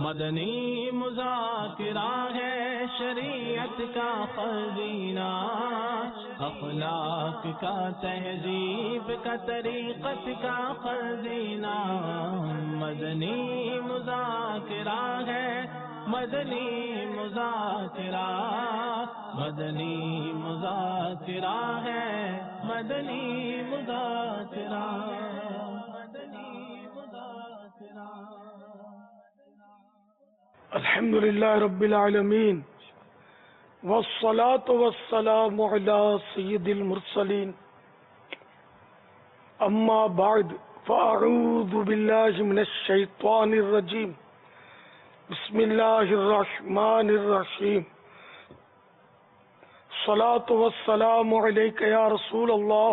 مدنی مذاکرہ ہے شریعت کا خزینہ، اخلاق کا تہذیب کا طریقت کا خزینہ، مدنی مذاکرہ ہے، مدنی مذاکرہ، مدنی مذاکرہ ہے، مدنی مذاکرہ، مدنی مذاکرہ۔ الحمدللہ رب العالمین والصلاة والسلام علی سید المرسلین، اما بعد فاعوذ باللہ من الشیطان الرجیم، بسم اللہ الرحمن الرحیم، الصلاة والسلام علیک یا رسول اللہ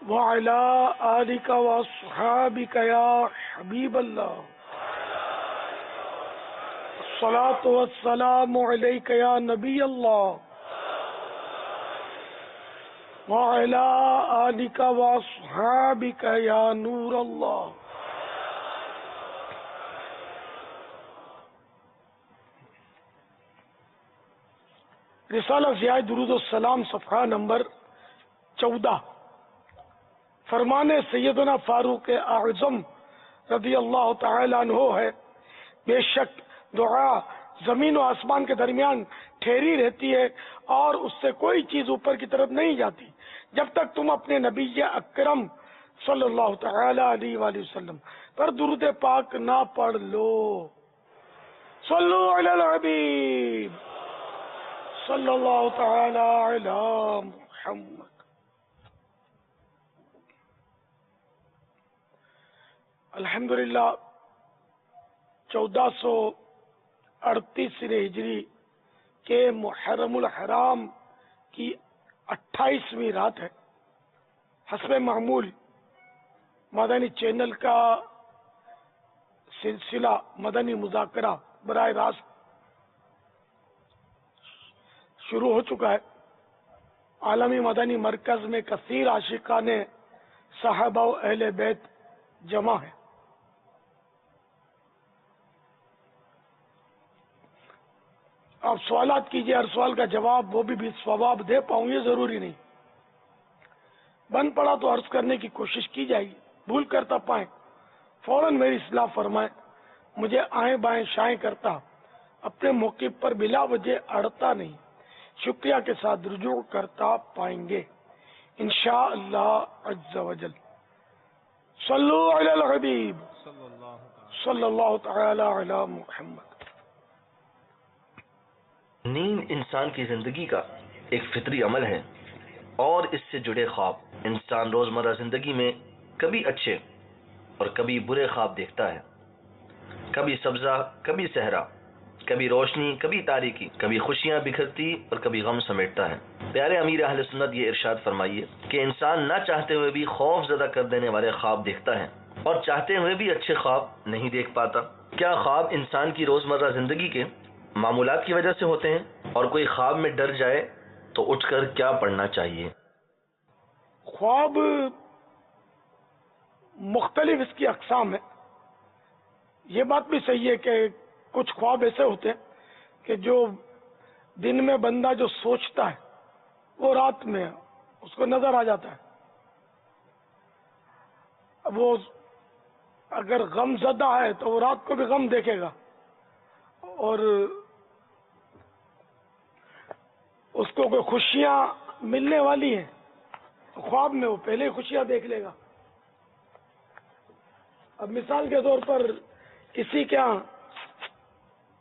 وعلى آلك وأصحابك يا حبيب الله، الصلاة والسلام عليك يا نبي الله وعلى آلك وأصحابك يا نور الله۔ رسالہ ضیاء درود السلام صفحہ نمبر 14، فرمان سیدنا فاروق اعظم رضی اللہ تعالی عنہ ہے، بے شک دعا زمین و آسمان کے درمیان ٹھہری رہتی ہے اور اس سے کوئی چیز اوپر کی طرف نہیں جاتی جب تک تم اپنے نبی اکرم صلی اللہ تعالی علیہ وآلہ وسلم پر درود پاک نہ پڑھ لو۔ صلو علی الحبیب صلی اللہ تعالی علی محمد۔ الحمدللہ 1438 ہجری کے محرم الحرام کی 28ویں رات ہے۔ حسب معمول مدنی چینل کا سلسلہ مدنی مذاکرہ براہ راست شروع ہو چکا ہے۔ عالمی مدنی مرکز میں کثیر عاشقان صحابہ و اہل بیت جمع ہے۔ آپ سوالات کیجئے، ہر سوال کا جواب وہ بھی ثواب دے پاؤں یہ ضروری نہیں، بند پڑا تو عرض کرنے کی کوشش کی جائے گی، بھول کرتا پائیں فوراً میری اصلاح فرمائیں، مجھے آئیں بائیں شائیں کرتا اپنے موقف پر بلا وجہ اڑتا نہیں، شکریہ کے ساتھ رجوع کرتا پائیں گے انشاءاللہ عز وجل۔ صلو علی الحبیب صلی اللہ تعالی علی محمد۔ نیند انسان کی زندگی کا ایک فطری عمل ہے اور اس سے جڑے خواب انسان روزمرہ زندگی میں کبھی اچھے اور کبھی برے خواب دیکھتا ہے، کبھی سبزہ کبھی صحرا، کبھی روشنی کبھی تاریکی، کبھی خوشیاں بکھرتی اور کبھی غم سمیٹتا ہے۔ پیارے امیر اہل سنت یہ ارشاد فرمائیے کہ انسان نہ چاہتے ہوئے بھی خوف زدہ کر دینے والے خواب دیکھتا ہے اور چاہتے ہوئے بھی اچھے خواب نہیں دیکھ پاتا۔ کیا خواب انسان کی روزمرہ زندگی کے معمولات کی وجہ سے ہوتے ہیں؟ اور کوئی خواب میں ڈر جائے تو اٹھ کر کیا پڑھنا چاہیے؟ خواب مختلف اس کی اقسام ہے۔ یہ بات بھی صحیح ہے کہ کچھ خواب ایسے ہوتے ہیں کہ جو دن میں بندہ جو سوچتا ہے وہ رات میں اس کو نظر آ جاتا ہے۔ اب وہ اگر غم زدہ ہے تو وہ رات کو بھی غم دیکھے گا، اور اس کو کوئی خوشیاں ملنے والی ہیں تو خواب میں وہ پہلے ہی خوشیاں دیکھ لے گا۔ اب مثال کے طور پر کسی کے ہاں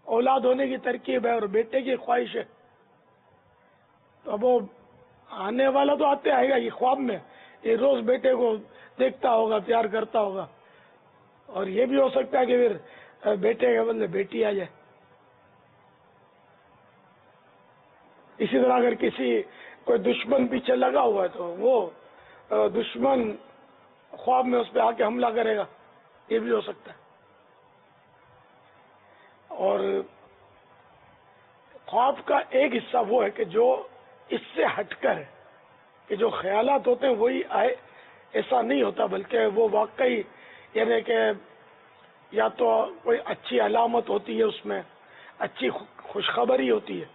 اولاد ہونے کی ترکیب ہے اور بیٹے کی خواہش ہے، تو اب وہ آنے والا تو آئے گا یہ خواب میں، یہ روز بیٹے کو دیکھتا ہوگا، پیار کرتا ہوگا، اور یہ بھی ہو سکتا ہے کہ پھر بیٹے کے بدلے بیٹی آ جائے۔ اسی طرح اگر کوئی دشمن پیچھے لگا ہوا ہے تو وہ دشمن خواب میں اس پہ آ کے حملہ کرے گا، یہ بھی ہو سکتا ہے۔ اور خواب کا ایک حصہ وہ ہے کہ جو اس سے ہٹ کر ہے، کہ جو خیالات ہوتے ہیں وہی آئے، ایسا نہیں ہوتا، بلکہ وہ واقعی یعنی کہ یا تو کوئی اچھی علامت ہوتی ہے، اس میں اچھی خوشخبری ہوتی ہے،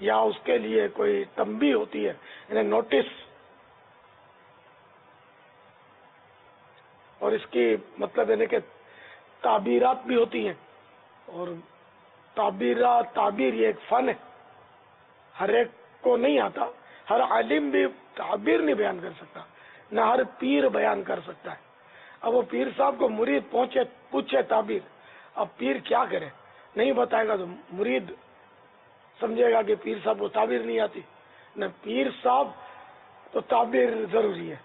یا اس کے لیے کوئی تنبیہ ہوتی ہے، یعنی نوٹس. اور اس کی مطلب یعنی کہ تعبیرات بھی ہوتی ہیں، اور تعبیر یہ ایک فن ہے، ہر ایک کو نہیں آتا. ہر عالم بھی تعبیر نہیں بیان کر سکتا، نہ ہر پیر بیان کر سکتا ہے. اب وہ پیر صاحب کو مرید پوچھے تعبیر، اب پیر کیا کرے؟ نہیں بتائے گا تو مرید سمجھے گا کہ پیر صاحب کو تعبیر نہیں آتی. نہ پیر صاحب تو تعبیر ضروری ہے،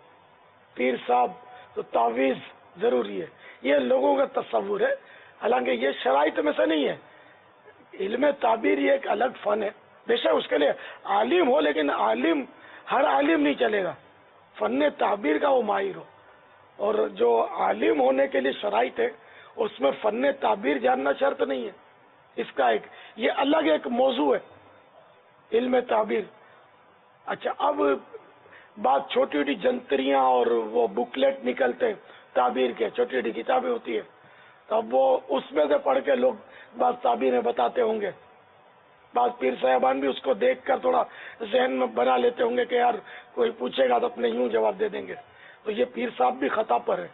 پیر صاحب تو تعویذ ضروری ہے. یہ لوگوں کا تصور ہے، حالانکہ یہ شرائط میں سے نہیں ہے. علم تعبیر یہ ایک الگ فن ہے، بے شک اس کے لیے عالم ہو، لیکن ہر عالم نہیں چلے گا. فن تعبیر کا وہ ماہر ہو، اور جو عالم ہونے کے لیے شرائط ہے اس میں فن تعبیر جاننا شرط نہیں ہے. اس کا یہ الگ ایک موضوع ہے، علم تعبیر. اچھا، اب بات چھوٹی چھوٹی جنتریاں اور وہ بکلیٹ نکلتے ہیں تعبیر کے، چھوٹی چھوٹی کتابیں ہوتی ہے، تو اب وہ اس میں سے پڑھ کے لوگ بعض تعبیریں بتاتے ہوں گے. بعض پیر صاحبان بھی اس کو دیکھ کر تھوڑا ذہن میں بنا لیتے ہوں گے کہ یار کوئی پوچھے گا تو اپنے یوں جواب دے دیں گے. تو یہ پیر صاحب بھی خطا پر ہے،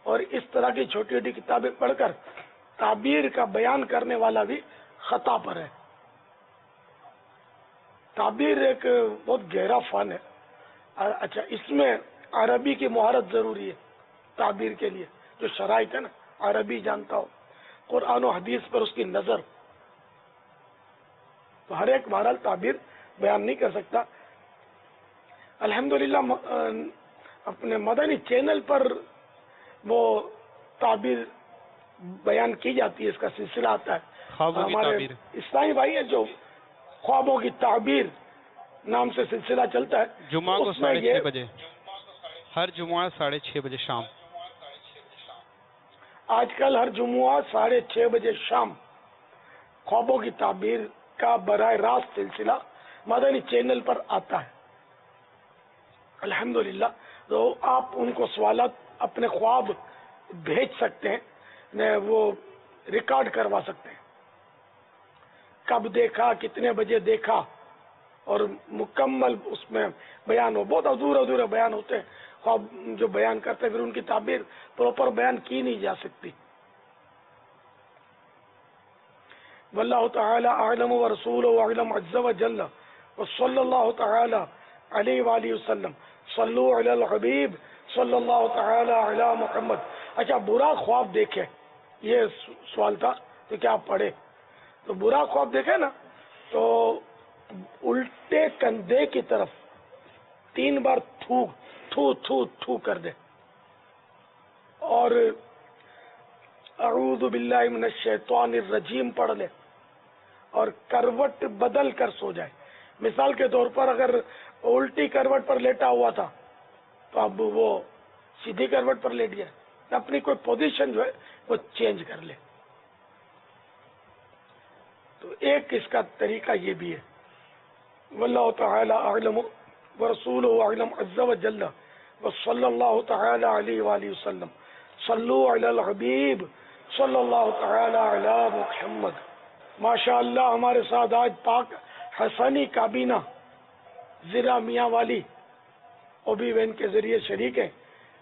اور اس طرح کی چھوٹی چھوٹی کتابیں پڑھ کر تعبیر کا بیان کرنے والا بھی خطا پر ہے. تعبیر ایک بہت گہرا فن ہے. اچھا، اس میں عربی کی مہارت ضروری ہے تعبیر کے لیے. جو شرائط ہے نا، عربی جانتا ہو، قرآن و حدیث پر اس کی نظر. تو ہر ایک بہرحال تعبیر بیان نہیں کر سکتا. الحمدللہ اپنے مدنی چینل پر وہ تعبیر بیان کی جاتی ہے، اس کا سلسلہ آتا ہے. ہمارے اسلامی بھائی ہیں جو خوابوں کی تعبیر نام سے سلسلہ چلتا ہے. جمعہ کو 6:30 بجے، ہر جمعہ 6:30 بجے شام. آج کل ہر جمعہ 6:30 بجے شام خوابوں کی تعبیر کا براہ راست سلسلہ مدنی چینل پر آتا ہے. الحمدللہ. تو آپ ان کو سوالات اپنے خواب بھیج سکتے ہیں، وہ ریکارڈ کروا سکتے ہیں، کب دیکھا، کتنے بجے دیکھا، اور مکمل اس میں بیان ہو. بہت ادھورے بیان ہوتے ہیں خواب جو بیان کرتے ہیں، پھر ان کی تعبیر پراپر بیان کی نہیں جا سکتی. واللہ تعالی اعلم ورسولہ اعلم عز وجل وصلی اللہ تعالی علیہ وآلہ وسلم. صلو علی الحبیب صلی اللہ تعالی علی محمد. اچھا، برا خواب دیکھے، یہ سوال تھا، تو کیا پڑھے؟ تو برا خواب دیکھے نا، تو الٹے کندھے کی طرف 3 بار تھو تھو تھو تھو کر دے، اور اعوذ باللہ من الشیطان الرجیم پڑھ لے، اور کروٹ بدل کر سو جائے. مثال کے طور پر اگر الٹی کروٹ پر لیٹا ہوا تھا تو اب وہ سیدھی کروٹ پر لیٹ گیا، اپنی کوئی پوزیشن جو ہے وہ چینج کر لے. تو ایک اس کا طریقہ یہ بھی ہے. واللہ تعالی اعلم ورسولہ اعلم عز وجل وصلی اللہ تعالی علیہ وآلہ وسلم. صلو علی الحبیب صلی اللہ تعالی علی محمد. ماشاء اللہ ہمارے ساتھ آج پاک حسنی کابینہ ضلع میاں والی اوبی وین کے ذریعے شریک ہیں.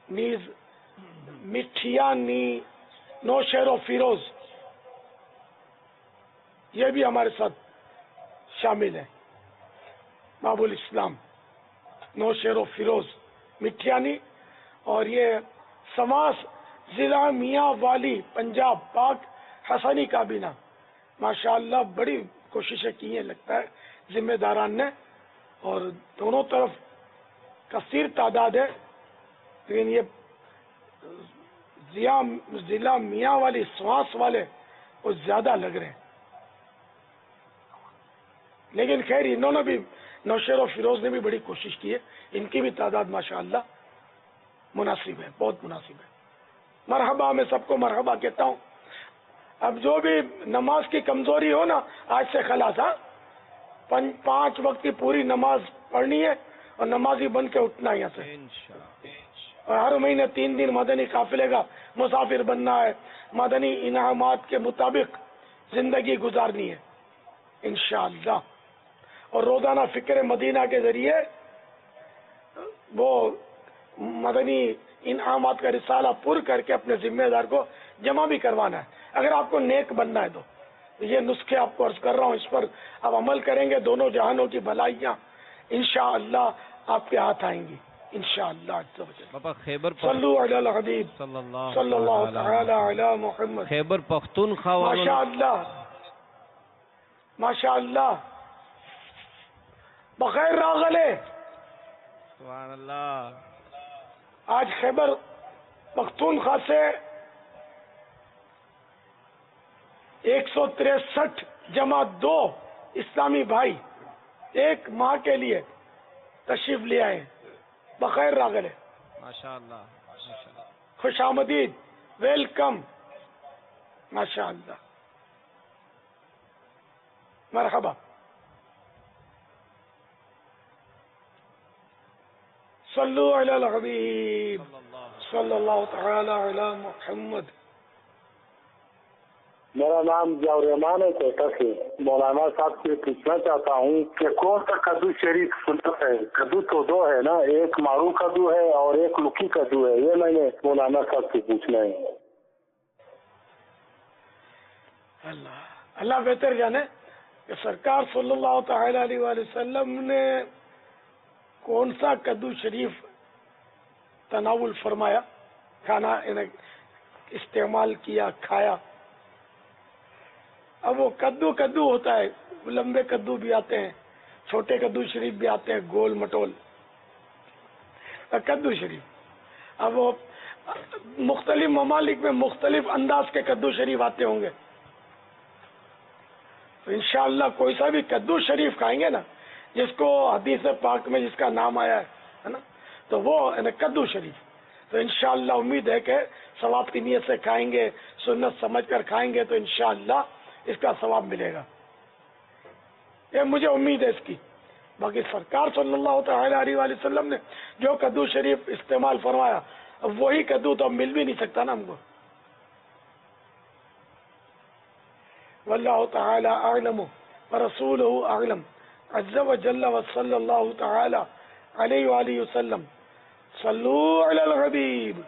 نیز مٹھیا نوشہر و فیروز یہ بھی ہمارے ساتھ شامل ہیں. باب الاسلام نوشہر و فیروز مٹھیانی، اور یہ سماس ضلع میاں والی پنجاب پاک حسنی کابینہ. ماشاءاللہ بڑی کوششیں کی ہیں، لگتا ہے ذمہ داران نے، اور دونوں طرف کثیر تعداد ہے، لیکن یہ ضلع میاں والی سواس والے وہ زیادہ لگ رہے ہیں. لیکن خیر انہوں نے بھی، نوشہر و فیروز نے بھی بڑی کوشش کی ہے، ان کی بھی تعداد ماشاءاللہ مناسب ہے، بہت مناسب ہے. مرحبا، میں سب کو مرحبا کہتا ہوں. اب جو بھی نماز کی کمزوری ہو نا، آج سے خلاص. 5 وقت کی پوری نماز پڑھنی ہے، اور نمازی بن کے اٹھنا یہاں سے. اور ہر مہینے 3 دن مدنی قافلے کا مسافر بننا ہے، مدنی انعامات کے مطابق زندگی گزارنی ہے انشاءاللہ، اور روزانہ فکر مدینہ کے ذریعے وہ مدنی انعامات کا رسالہ پر کر کے اپنے ذمہ دار کو جمع بھی کروانا ہے، اگر آپ کو نیک بننا ہے تو یہ نسخے آپ کو عرض کر رہا ہوں، اس پر آپ عمل کریں گے، دونوں جہانوں کی بھلائیاں انشاءاللہ آپ کے ہاتھ آئیں گی انشاءاللہ عز و جل۔ بابا خیبر صلو علی الحبیب صلی صلی اللہ تعالی علی محمد۔ خیبر پختونخوا ماشاءاللہ ماشاءاللہ، بخیر راغلے، سبحان اللہ، آج خیبر پختونخوا سے 163 جمع 2 اسلامی بھائی ایک ماہ کے لیے تشریف لے آئے، بخیر راغلے، ماشاءاللہ، خوش آمدید، ویلکم، ماشاءاللہ، مرحبا۔ صلو علی الحبیب صلی اللہ تعالی علی محمد۔ میرا نام ضیاء الرحمان ہے کوئٹہ سے۔ مولانا صاحب سے پوچھنا چاہتا ہوں کہ کون سا کدو شریف سنت ہے؟ کدو تو 2 ہے نا، ایک مارو کدو ہے اور ایک لکی کدو ہے، یہ میں نے مولانا صاحب سے پوچھنا ہے۔ اللہ بہتر جانے کہ سرکار صلی اللہ تعالی علیہ وآلہ وسلم نے کون سا کدو شریف تناول فرمایا، کھانا استعمال کیا، کھایا۔ اب وہ کدو ہوتا ہے، لمبے کدو بھی آتے ہیں، چھوٹے کدو شریف بھی آتے ہیں، گول مٹول کدو شریف۔ اب وہ مختلف ممالک میں مختلف انداز کے کدو شریف آتے ہوں گے، تو انشاءاللہ کوئی سا بھی کدو شریف کھائیں گے نا، جس کو حدیث پاک میں جس کا نام آیا ہے نا، تو وہ کدو شریف، تو انشاءاللہ امید ہے کہ ثواب کی نیت سے کھائیں گے، سنت سمجھ کر کھائیں گے تو انشاءاللہ اس کا ثواب ملے گا، یہ مجھے امید ہے اس کی۔ باقی سرکار صلی اللہ تعالی علیہ وآلہ وسلم نے جو کدو شریف استعمال فرمایا، وہی کدو تو مل بھی نہیں سکتا نا ہم کو۔ واللہ تعالی اعلم ورسولہ اعلم عز وجل وصلی اللہ تعالی علیہ وآلہ وسلم۔ صلو علی الحبیب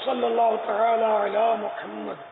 صلی اللہ تعالی علی محمد۔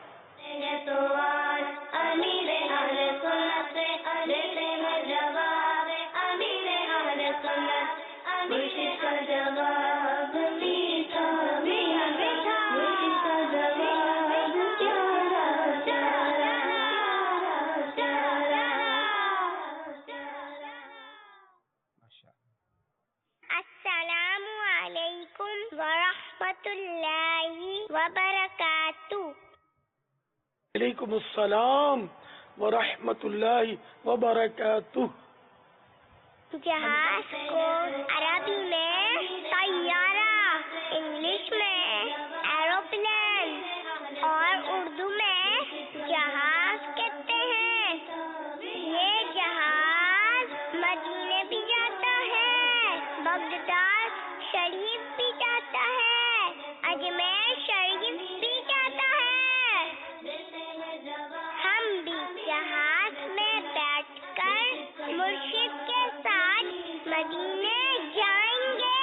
السلام علیکم ورحمۃ اللہ وبرکاتہ۔ وعلیکم السلام ورحمۃ اللہ وبرکاتہ۔ جہاز کو عربی میں طیارہ، انگلش میں ایروپلین اور اردو میں جہاز کہتے ہیں۔ یہ جہاز مدینے بھی جاتا ہے، بغداد شریف بھی جاتا ہے، اجمیر شریف بھی جاتا ہے۔ ہم بھی جہاز میں بیٹھ کر مرشد کے ساتھ مدینے جائیں گے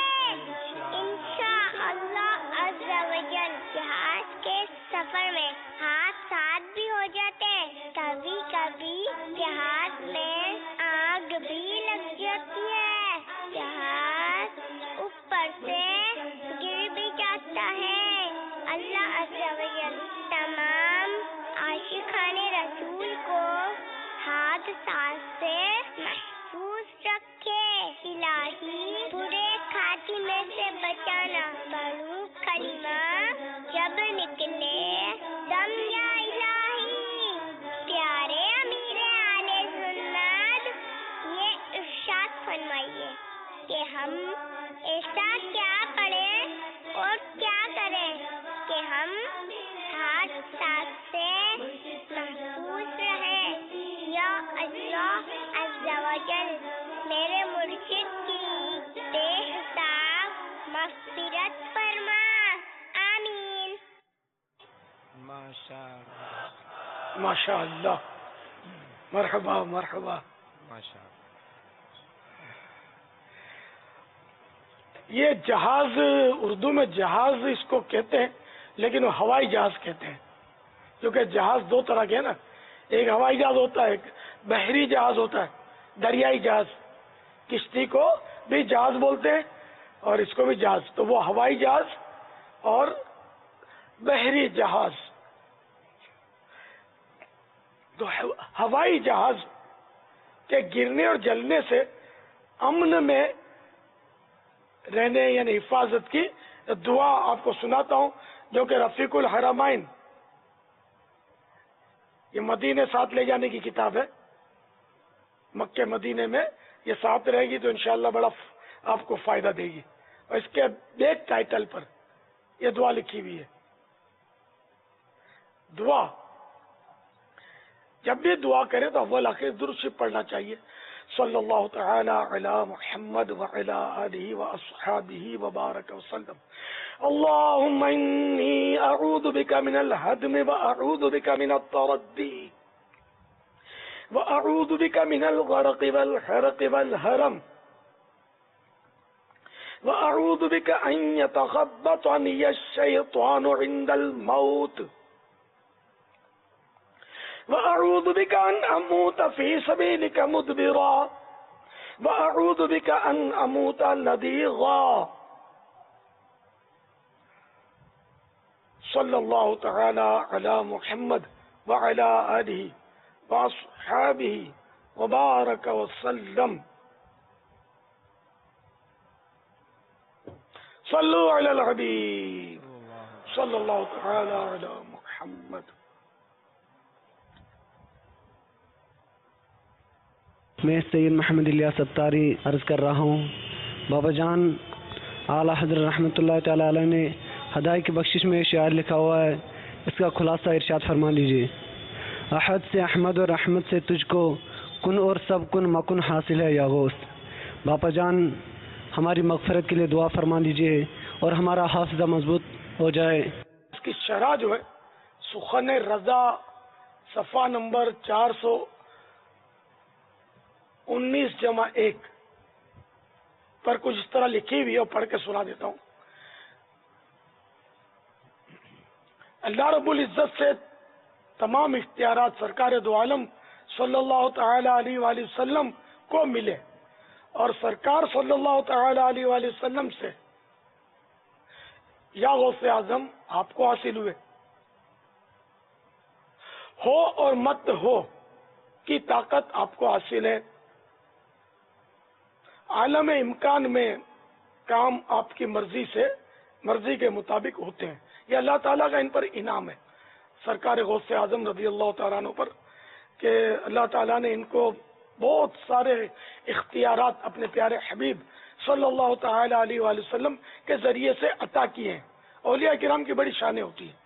انشاءاللہ عز و جل۔ جہاز کے سفر میں حادثات بھی ہو جاتے ہیں، کبھی کبھی جہاز میں آگ بھی لگ جاتی ہے، جہاز اوپر سے گر بھی جاتا ہے۔ اللہ عز و جل تمام عاشقان رسول کو حادثات سے محفوظ رکھے۔ الہی برے خاتمے سے بچانا۔ پڑھوں کلمہ جب نکلے دم یا الہی، پیارے امیر اہل سنت یہ ارشاد فرمائیے کہ ہم ایسا کیا پڑھیں اور کیا کریں کہ ہم حادثات سے محفوظ رہیں۔ یا اللہ عز و جل میرے مرشد کی بے حساب مغفرت فرما۔ ماشاء اللہ، مرحبا مرحبا. یہ جہاز اردو میں جہاز اس کو کہتے ہیں، لیکن وہ ہوائی جہاز کہتے ہیں، کیونکہ جہاز دو طرح کے ہیں نا، ایک ہوائی جہاز ہوتا ہے، ایک بحری جہاز ہوتا ہے، دریائی جہاز. کشتی کو بھی جہاز بولتے ہیں اور اس کو بھی جہاز. تو وہ ہوائی جہاز اور بحری جہاز. تو ہوائی جہاز کے گرنے اور جلنے سے امن میں رہنے یعنی حفاظت کی دعا آپ کو سناتا ہوں، جو کہ رفیق الحرمین، یہ مدینے ساتھ لے جانے کی کتاب ہے، مکے مدینے میں یہ ساتھ رہے گی تو انشاءاللہ بڑا آپ کو فائدہ دے گی. اور اس کے بیک ٹائٹل پر یہ دعا لکھی ہوئی ہے. دعا جب بھی دعا کرے تو اول آخر درود شریف پڑھنا چاہیے. صلی اللہ تعالی علی محمد وعلی آلہ واصحابہ وبارک وسلم. اللهم انی اعوذ بک من الہدم واعوذ بک من التردی واعوذ بک من الغرق والحرق والهرم واعوذ بک ان یتخبطنی الشیطان عند الموت وأعوذ بك أن أموت في سبيلك مدبرا وأعوذ بك أن أموت نذيرا. صلى الله تعالى على محمد وعلى آله وأصحابه وبارك وسلم. صلوا على الحبيب صلى الله تعالى على محمد. میں سید محمد الیاس ستاری عرض کر رہا ہوں، بابا جان اعلیٰ حضرت رحمۃ اللہ تعالی علیہ نے ہدایت کی بخشش میں شعر لکھا ہوا ہے، اس کا خلاصہ ارشاد فرما لیجیے. احد سے احمد اور رحمت سے تجھ کو کن اور سب کن مکن حاصل ہے یا غوث. باپا جان ہماری مغفرت کے لیے دعا فرما لیجیے اور ہمارا حافظہ مضبوط ہو جائے. اس کی شرح جو ہے سخن رضا صفحہ نمبر 419-1 پر کچھ اس طرح لکھی ہوئی ہے اور پڑھ کے سنا دیتا ہوں. اللہ رب العزت سے تمام اختیارات سرکار دو عالم صلی اللہ تعالی علیہ وآلہ وسلم کو ملے اور سرکار صلی اللہ تعالی علیہ وآلہ وسلم سے یا غوث اعظم آپ کو حاصل ہوئے. ہو اور مت ہو کی طاقت آپ کو حاصل ہے. عالم امکان میں کام آپ کی مرضی کے مطابق ہوتے ہیں. یہ اللہ تعالیٰ کا ان پر انعام ہے سرکار غوث اعظم رضی اللہ تعالیٰ عنہ پر کہ اللہ تعالیٰ نے ان کو بہت سارے اختیارات اپنے پیارے حبیب صلی اللہ تعالی علیہ وآلہ وسلم کے ذریعے سے عطا کیے ہیں. اولیاء کرام کی بڑی شانیں ہوتی ہیں.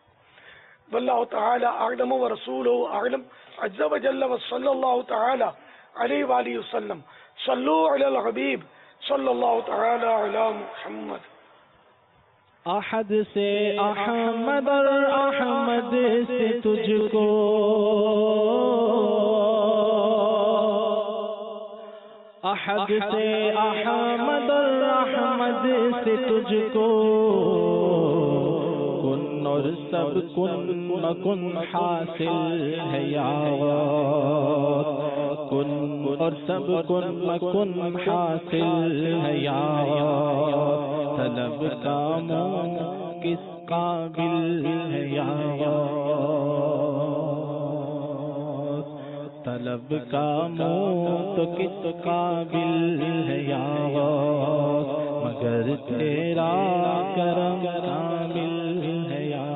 واللہ تعالی اعلم ورسولہ اعلم عز وجل وصلی اللہ تعالی علیہ وآلہ وسلم. صلو علی الحبیب صلی اللہ تعالی علی محمد. احد سے احمد اور احمد سے تجھ کو احد سے احمد اور احمد سے تجھ کو کن اور سب کن مکن حاصل ہے یا کن اور سب کن مکن حاصل ہے یا طلب کا منہ کس قابل ہے یا طلب کا منہ تو کس قابل ہے یا مگر تیرا کرم کامل ہے یا.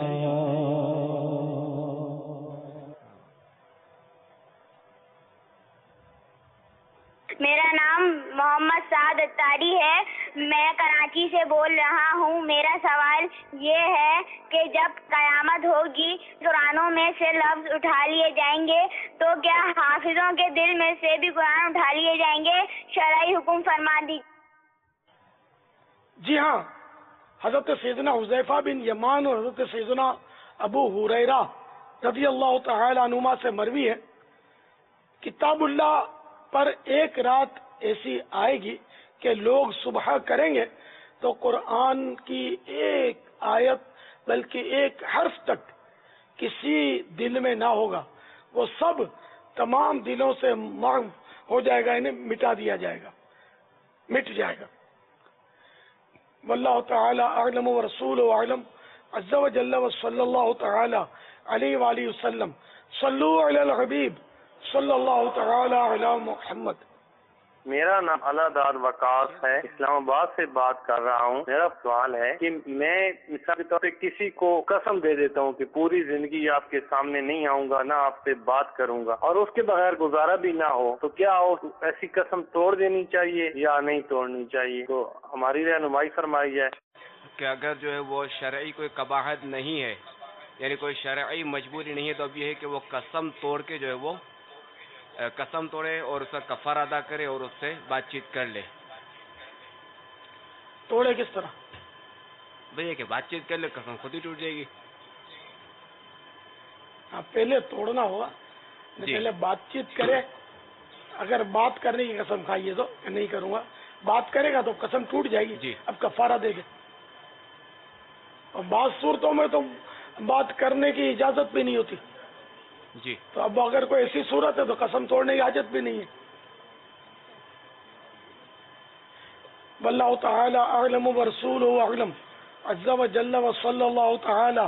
میرا نام محمد سعد اتاری ہے. میں کراچی سے بول رہا ہوں. میرا سوال یہ ہے کہ جب قیامت ہوگی قرآنوں میں سے لفظ اٹھا لیے جائیں گے تو کیا حافظوں کے دل میں سے بھی قرآن اٹھا لیے جائیں گے؟ شرعی حکم فرما دیجیے. جی ہاں، حضرت سیدنا حذیفہ بن یمان اور حضرت سیدنا ابو ہریرہ رضی اللہ تعالی عنہما سے مروی ہے، کتاب اللہ پر ایک رات ایسی آئے گی کہ لوگ صبح کریں گے تو قرآن کی ایک آیت بلکہ ایک حرف تک کسی دل میں نہ ہوگا، وہ سب تمام دلوں سے محو ہو جائے گا، انہیں مٹا دیا جائے گا، مٹ جائے گا۔ واللہ تعالی اعلم ورسولہ اعلم عز و جل وصلی اللہ تعالی علیہ وآلہ وسلم صلو علی الحبیب صلی اللہ تعالی علی محمد۔ میرا نام اللہ داد وقاص ہے، اسلام آباد سے بات کر رہا ہوں۔ میرا سوال ہے کہ میں مثال کے طور پہ کسی کو قسم دے دیتا ہوں کہ پوری زندگی آپ کے سامنے نہیں آؤں گا، نہ آپ سے بات کروں گا، اور اس کے بغیر گزارا بھی نہ ہو، تو کیا ایسی قسم توڑ دینی چاہیے یا نہیں توڑنی چاہیے؟ تو ہماری رہنمائی فرمائی جائے کہ اگر جو ہے وہ شرعی کوئی قباحت نہیں ہے، یعنی کوئی شرعی مجبوری نہیں ہے، تو اب یہ ہے کہ وہ قسم توڑ کے جو ہے وہ قسم توڑے اور اس کا کفارہ ادا کرے اور اس سے بات چیت کر لے۔ توڑے کس طرح؟ بھئی کہ بات چیت کر لے، قسم خود ہی ٹوٹ جائے گی۔ ہاں، پہلے توڑنا ہوگا، جی۔ پہلے بات چیت کرے، اگر بات کرنے کی قسم کھائیے تو کہ نہیں کروں گا، بات کرے گا تو قسم ٹوٹ جائے گی، جی۔ اب کفارہ دے دے۔ اور بعض صورتوں میں تو بات کرنے کی اجازت بھی نہیں ہوتی، جی۔ تو اب اگر کوئی ایسی صورت ہے تو قسم توڑنے کی حاجت بھی نہیں ہے۔ واللہ تعالی اعلم ورسولہ اعلم عز و جل وصلی اللہ تعالی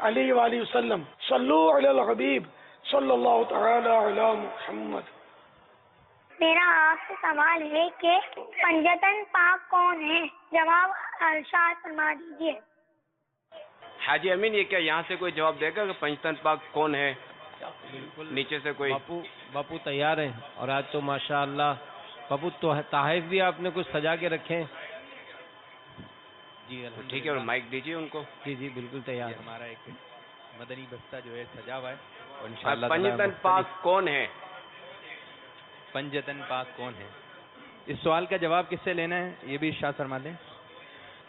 علیہ وآلہ وسلم صلو علی الحبیب صلی اللہ تعالی علی محمد۔ میرا آپ سے سوال ہے کہ پنجتن پاک کون ہے؟ جواب ارشاد فرما دیجیے۔ حاجی امین، یہ کیا یہاں سے کوئی جواب دے گا کہ پنجتن پاک کون ہے؟ نیچے سے کوئی؟ باپو تیار ہے، اور آج تو ماشاءاللہ باپو تو تحائف بھی آپ نے کچھ سجا کے رکھے ہیں۔ جی ٹھیک ہے، اور مائک دیجیے ان کو۔ جی جی بالکل تیار۔ ہمارا ایک مدنی بستہ جو ہے سجا ہوا ہے، اور انشاءاللہ پنجتن پاک کون ہے؟ پنجتن پاک کون ہے، اس سوال کا جواب کس سے لینا ہے یہ بھی ارشاد فرما دیں۔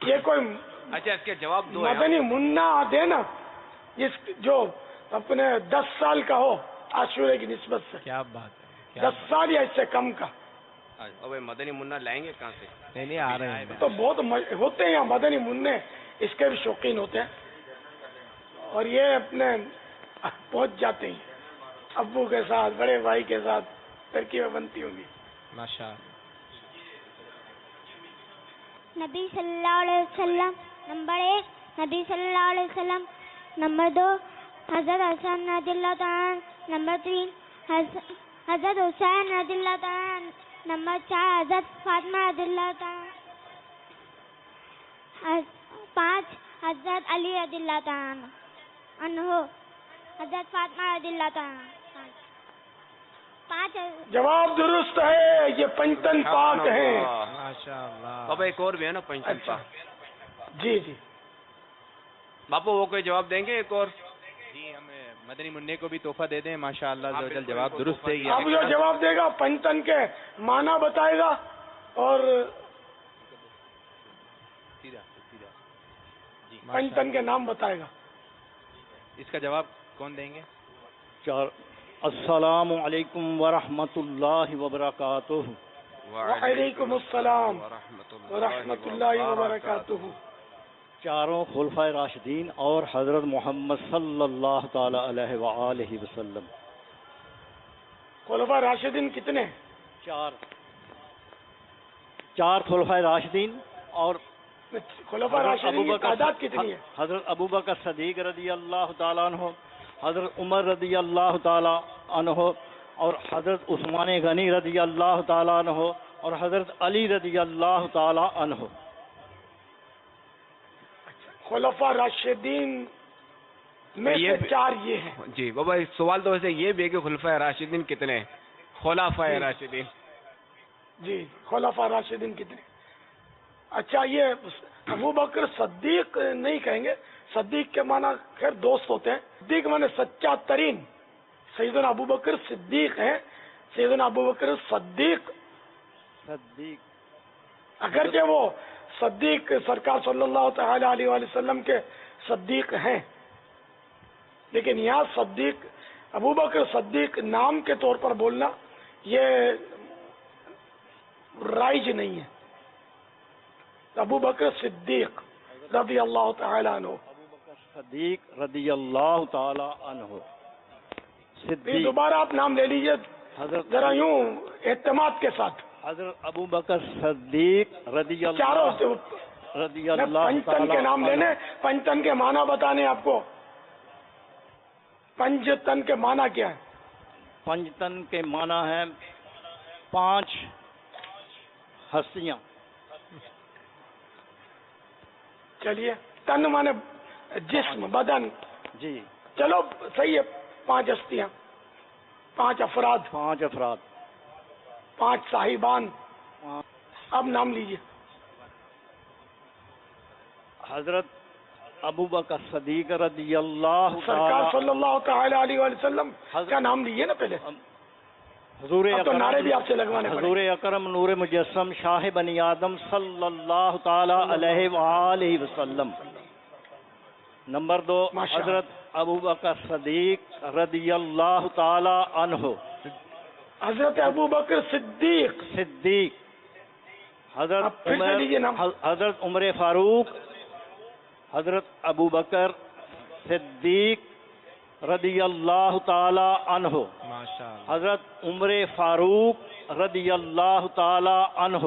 یہ کوئی اچھا، اس کے جواب دو ہے۔ مدنی منا دے نا، جو اپنے 10 سال کا ہو عاشورے کی نسبت سے، کیا بات ہے، 10 سال یا اس سے کم کا، اب مدنی منا لائیں گے کہاں سے؟ نہیں آ رہے ہیں تو بہت ہوتے ہیں مدنی منع، اس کے بھی شوقین ہوتے ہیں، اور یہ اپنے پہنچ جاتے ہیں ابو کے ساتھ، بڑے بھائی کے ساتھ ترکیبیں بنتی ہوں گی۔ ماشاءاللہ۔ نبی صلی اللہ علیہ وسلم نمبر 1، نبی صلی اللہ علیہ وسلم نمبر 2، حضرت حسن رضی اللہ تعالیٰ نمبر 3، حضرت حسین رضی اللہ تعالیٰ نمبر 4، حضرت فاطمہ رضی اللہ تعالیٰ 5، حضرت علی رضی اللہ تعالیٰ عنہ، حضرت فاطمہ رضی اللہ تعالیٰ 5۔ جواب درست ہے، یہ پنجتن پاک ہیں۔ ماشاءاللہ۔ بابا ایک اور بھی ہے نا پنجتن اچھا پاک؟ جی جی باپو وہ کوئی جواب دیں گے ایک اور؟ جی، ہم مدنی منع کو بھی تحفہ دے دیں، ماشاءاللہ عز و جل جواب درست ہے۔ اب جو جواب دے گا پنجتن کے معنی بتائے گا، اور پنجتن کے نام بتائے گا۔ اس کا جواب کون دیں گے؟ السلام علیکم ورحمۃ اللہ وبرکاتہ۔ وعلیکم السلام ورحمۃ اللہ وبرکاتہ۔ چاروں خلفائے راشدین اور حضرت محمد صلی اللہ تعالی علیہ وآلہ وسلم۔ خلفائے راشدین کتنے؟ چار خلفائے راشدین، اور خلفائے راشدین کی تعداد کتنی ہے؟ حضرت ابوبکر صدیق رضی اللہ تعالیٰ عنہ، حضرت عمر رضی اللہ تعالیٰ عنہ، اور حضرت عثمان غنی رضی اللہ تعالیٰ عنہ، اور حضرت علی رضی اللہ تعالیٰ عنہ۔ خلفاء راشدین میں سے چار یہ ہیں۔ جی بابا، سوال تو ویسے یہ بھی ہے کہ خلفائے راشدین کتنے ہیں؟ خلفائے راشدین جی، خلفاء راشدین کتنے؟ اچھا، یہ ابو بکر صدیق نہیں کہیں گے، صدیق کے معنی خیر دوست ہوتے ہیں، صدیق معنی سچا ترین، سیدنا ابو بکر صدیق ہیں، سیدنا ابو بکر صدیق اگرچہ وہ صدیق سرکار صلی اللہ تعالی علیہ وآلہ وسلم کے صدیق ہیں، لیکن یہاں صدیق ابو بکر صدیق نام کے طور پر بولنا یہ رائج نہیں ہے. ابو بکر صدیق رضی اللہ تعالی عنہ. صدیق رضی اللہ تعالی عنہ. صدیق دوبارہ آپ نام لے لیجیے ذرا یوں اعتماد کے ساتھ. حضرت ابو بکر صدیق رضی اللہ چاروں رضی اللہ پنجتن کے نام لینے. پنجتن کے معنی بتانے آپ کو. پنجتن کے معنی کیا ہے؟ پنجتن کے معنی ہے 5 ہستیاں. چلیے تن مانے جسم بدن. جی چلو صحیح ہے. 5 ہستیاں، 5 افراد، 5 افراد، 5 صاحبان. اب نام لیجیے. حضرت ابو بکر صدیق رضی اللہ سرکار صلی اللہ تعالی علیہ وسلم کا نام لیجیے نا پہلے. حضور تو نعرے بھی آپ سے لگوانے پڑیں. حضور اکرم نور مجسم شاہ بنی آدم صلی اللہ تعالی علیہ وآلہ وسلم. نمبر 2 حضرت ابو بکر صدیق رضی اللہ تعالی عنہ. حضرت ابو بکر صدیق. حضرت عمر فاروق. حضرت ابو بکر صدیق رضی اللہ تعالی عنہ. حضرت عمر فاروق رضی اللہ تعالی عنہ.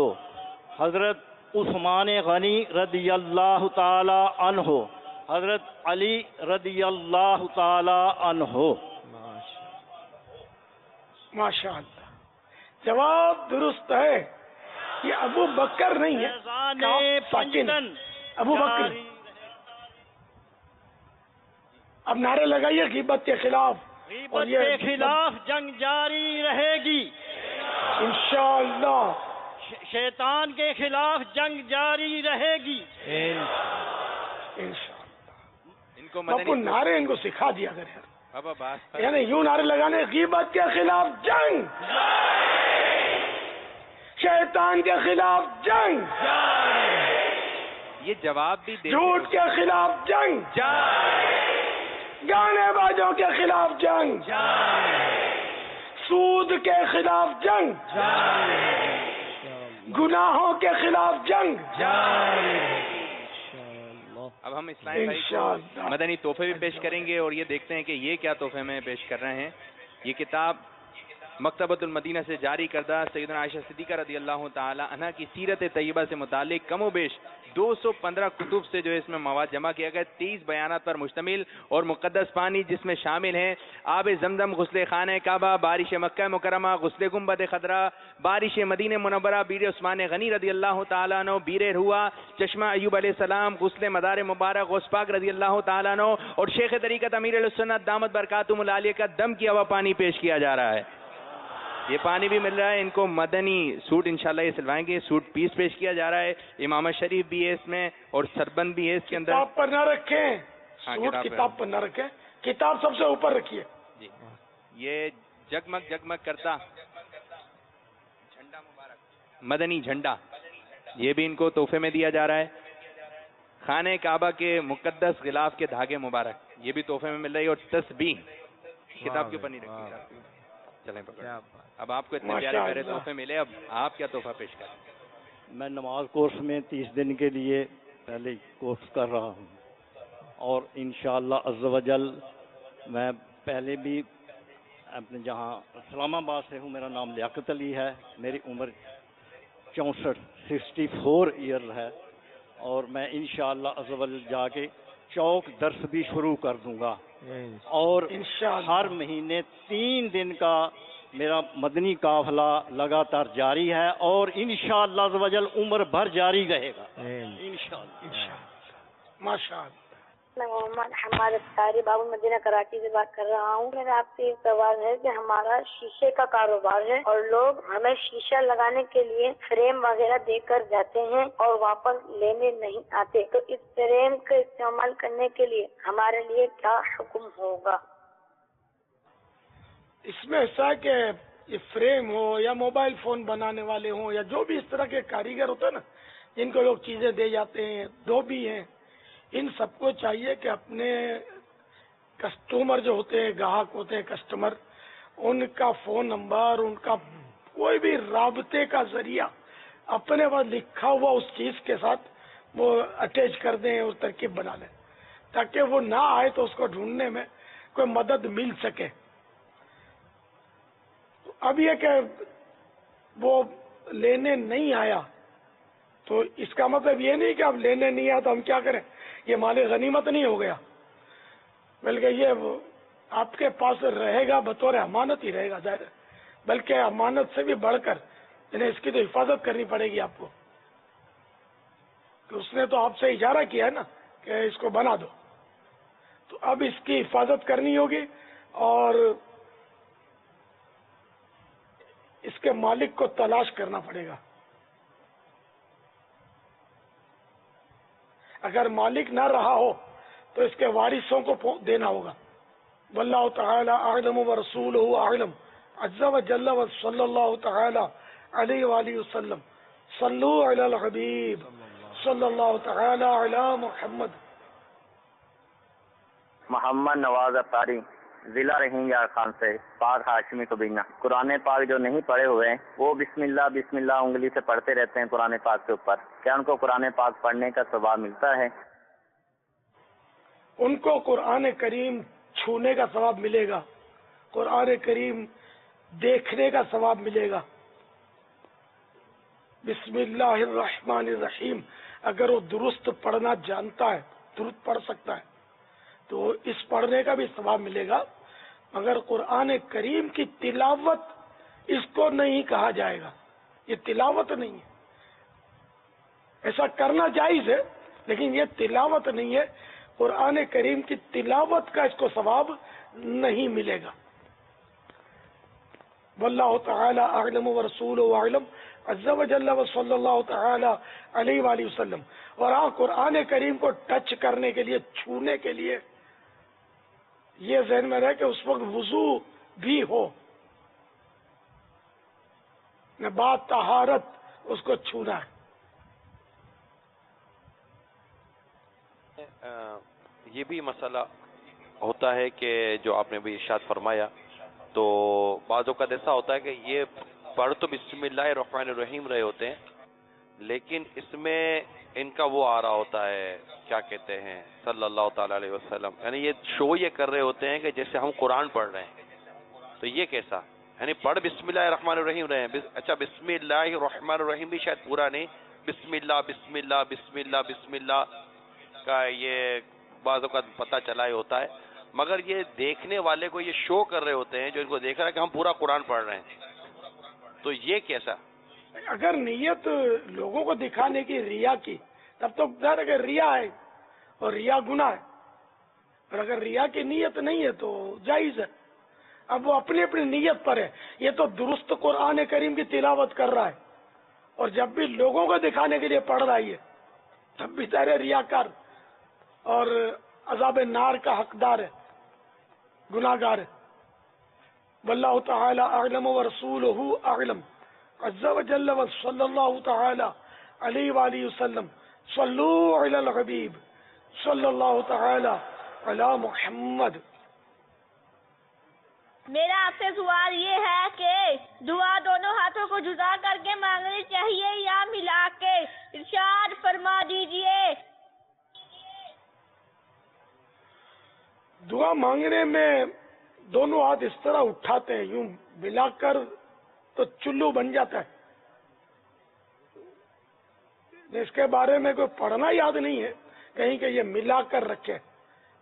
حضرت عثمان غنی رضی اللہ تعالی عنہ. حضرت علی رضی اللہ تعالی عنہ. ماشاء اللہ. جواب درست ہے. یہ ابو بکر نہیں ہے، ابو بکر. اب نعرے لگائیے غیبت کے خلاف. غیبت کے خلاف جنگ جاری رہے گی انشاءاللہ. شیطان کے خلاف جنگ جاری رہے گی انشاءاللہ. ان کو نعرے ان کو سکھا دیا کرے. بابا بات یعنی یوں نعرے لگانے: غیبت کے خلاف جنگ، شیطان کے خلاف جنگ، یہ جواب بھی دے. جھوٹ کے خلاف جنگ، گانے بازوں کے خلاف جنگ، سود کے خلاف جنگ، گناہوں کے خلاف جنگ. اب ہم اسلامی بھائی کو مدنی تحفے بھی پیش کریں گے اور یہ دیکھتے ہیں کہ یہ کیا تحفے میں پیش کر رہے ہیں. یہ کتاب مکتبۃ المدینہ سے جاری کردہ سیدنا عائشہ صدیقہ رضی اللہ تعالی عنہ کی سیرت طیبہ سے متعلق کم و بیش 215 کتب سے جو ہے اس میں مواد جمع کیا گیا. 30 بیانات پر مشتمل اور مقدس پانی جس میں شامل ہیں آب زمزم، غسل خانہ کعبہ، بارش مکہ مکرمہ، غسل گنبد خضرا، بارش مدینہ منورہ، بیر عثمان غنی رضی اللہ تعالیٰ عنہ، بیر روا، چشمہ ایوب علیہ السلام، غسل مدار مبارک، غوث پاک رضی اللہ تعالیٰ عنہ اور شیخ طریقت امیر السنت دامت برکاتہم العالیہ کا دم کیا ہوا پانی پیش کیا جا رہا ہے. یہ پانی بھی مل رہا ہے. ان کو مدنی سوٹ انشاءاللہ یہ سلوائیں گے. سوٹ پیس پیش کیا جا رہا ہے. امامہ شریف بھی ہے اس میں اور سربند بھی ہے اس کے اندر. کتاب پر نہ رکھیں، سوٹ کتاب پر نہ رکھیں، کتاب سب سے اوپر رکھیے. جی یہ جگمگ جگمگ کرتا جھنڈا مبارک، مدنی جھنڈا، یہ بھی ان کو تحفے میں دیا جا رہا ہے. خانہ کعبہ کے مقدس غلاف کے دھاگے مبارک یہ بھی تحفے میں مل رہی ہے. اور تسبیح کتاب کے اوپر نہیں رکھی. چلیں پکڑ. اب آپ کو اتنے پیارے پیارے تحفے ملے، اب آپ کیا تحفہ پیش کریں؟ میں نماز کورس میں 30 دن کے لیے پہلے کورس کر رہا ہوں اور انشاءاللہ عز و جل میں پہلے بھی اپنے جہاں اسلام آباد سے ہوں. میرا نام لیاقت علی ہے. میری عمر 64 ایئر ہے اور میں انشاءاللہ عز و جل جا کے چوک درس بھی شروع کر دوں گا اور ہر مہینے 3 دن کا میرا مدنی قافلہ لگاتار جاری ہے اور انشاءاللہ عز و جل عمر بھر جاری رہے گا انشاءاللہ. ماشاءاللہ. میں محمد حماد اتاری بابو مدینہ کراچی سے بات کر رہا ہوں. میرا آپ سے ایک سوال ہے کہ ہمارا شیشے کا کاروبار ہے اور لوگ ہمیں شیشہ لگانے کے لیے فریم وغیرہ دے کر جاتے ہیں اور واپس لینے نہیں آتے، تو اس فریم کا استعمال کرنے کے لیے ہمارے لیے کیا حکم ہوگا؟ اس میں ایسا ہے کہ یہ فریم ہو یا موبائل فون بنانے والے ہوں یا جو بھی اس طرح کے کاریگر ہوتے ہیں نا، جن کو لوگ چیزیں دے جاتے ہیں، دھوبی ہیں، ان سب کو چاہیے کہ اپنے کسٹمر جو ہوتے ہیں، گاہک ہوتے ہیں کسٹمر، ان کا فون نمبر، ان کا کوئی بھی رابطے کا ذریعہ اپنے پاس لکھا ہوا اس چیز کے ساتھ وہ اٹیچ کر دیں اور ترکیب بنا لیں، تاکہ وہ نہ آئے تو اس کو ڈھونڈنے میں کوئی مدد مل سکے۔ اب یہ کہ وہ لینے نہیں آیا تو اس کا مطلب یہ نہیں کہ اب لینے نہیں آیا تو ہم کیا کریں، یہ مال غنیمت نہیں ہو گیا، بلکہ یہ آپ کے پاس رہے گا، بطور امانت ہی رہے گا ظاہر ہے، بلکہ امانت سے بھی بڑھ کر انہیں اس کی تو حفاظت کرنی پڑے گی آپ کو، کہ اس نے تو آپ سے اجارہ کیا ہے نا کہ اس کو بنا دو، تو اب اس کی حفاظت کرنی ہوگی اور اس کے مالک کو تلاش کرنا پڑے گا۔ اگر مالک نہ رہا ہو تو اس کے وارثوں کو دینا ہوگا۔ واللہ تعالی اعلم ورسولہ اعلم عز وجل وصلی اللہ تعالی علیہ وآلہ وسلم صلو علی الحبیب صلی اللہ تعالی علی محمد۔ محمد نواز اطاری، ضلع رحیم یار خان سے، پاک ہاشمی کبینہ۔ قرآن پاک جو نہیں پڑھے ہوئے ہیں وہ بسم اللہ انگلی سے پڑھتے رہتے ہیں قرآن پاک کے اوپر، کیا ان کو قرآن پاک پڑھنے کا ثواب ملتا ہے؟ ان کو قرآن کریم چھونے کا ثواب ملے گا، قرآن کریم دیکھنے کا ثواب ملے گا۔ بسم اللہ الرحمن الرحیم اگر وہ درست پڑھنا جانتا ہے، درست پڑھ سکتا ہے، تو اس پڑھنے کا بھی ثواب ملے گا، مگر قرآن کریم کی تلاوت اس کو نہیں کہا جائے گا، یہ تلاوت نہیں ہے۔ ایسا کرنا جائز ہے لیکن یہ تلاوت نہیں ہے، قرآن کریم کی تلاوت کا اس کو ثواب نہیں ملے گا۔ واللہ تعالی اعلم ورسولہ اعلم عز وجل وصلی اللہ تعالی علیہ وآلہ وسلم۔ اور ہاں، قرآن کریم کو ٹچ کرنے کے لیے، چھونے کے لیے یہ ذہن میں رہے کہ اس وقت وضو بھی ہو، بعد طہارت اس کو چھونا ہے۔ یہ بھی مسئلہ ہوتا ہے کہ جو آپ نے بھی ارشاد فرمایا، تو بعض اوقات ایسا ہوتا ہے کہ یہ پڑھ تو بسم اللہ الرحمن الرحیم رہے ہوتے ہیں، لیکن اس میں ان کا وہ آ رہا ہوتا ہے، کیا کہتے ہیں، صلی اللہ تعالی علیہ وسلم، یعنی یہ شو یہ کر رہے ہوتے ہیں کہ جیسے ہم قرآن پڑھ رہے ہیں، تو یہ کیسا، یعنی پڑھ بسم اللہ الرحمن الرحیم رہے ہیں، اچھا بسم اللہ الرحمن الرحیم بھی شاید پورا نہیں، بسم اللہ بسم اللہ بسم اللہ بسم اللہ کا یہ بعض اوقات پتہ چلا ہی ہوتا ہے، مگر یہ دیکھنے والے کو یہ شو کر رہے ہوتے ہیں، جو ان کو دیکھ رہا ہے کہ ہم پورا قرآن پڑھ رہے ہیں، تو یہ کیسا؟ اگر نیت لوگوں کو دکھانے کی، ریا کی، تب تو ظاہر ہے کہ ریا ہے اور ریا گناہ ہے، اور اگر ریا کی نیت نہیں ہے تو جائز ہے۔ اب وہ اپنی اپنی نیت پر ہے، یہ تو درست قرآن کریم کی تلاوت کر رہا ہے اور جب بھی لوگوں کو دکھانے کے لیے پڑھ رہا ہے تب بھی ظاہر ریاکار اور عذاب نار کا حقدار ہے، گناہ گار ہے۔ واللہ تعالی اعلم ورسولہ اعلم عز وجل وصلی اللہ تعالی علیہ وآلہ وسلم صلو علی الحبیب صلی اللہ تعالی علی محمد۔ میرا آپ سے سوال یہ ہے کہ دعا دونوں ہاتھوں کو جدا کر کے مانگنی چاہیے یا ملا کے؟ ارشاد فرما دیجئے۔ دعا مانگنے میں دونوں ہاتھ اس طرح اٹھاتے ہیں، یوں ملا کر تو چلو بن جاتا ہے، اس کے بارے میں کوئی پڑھنا یاد نہیں ہے کہیں کہ یہ ملا کر رکھے،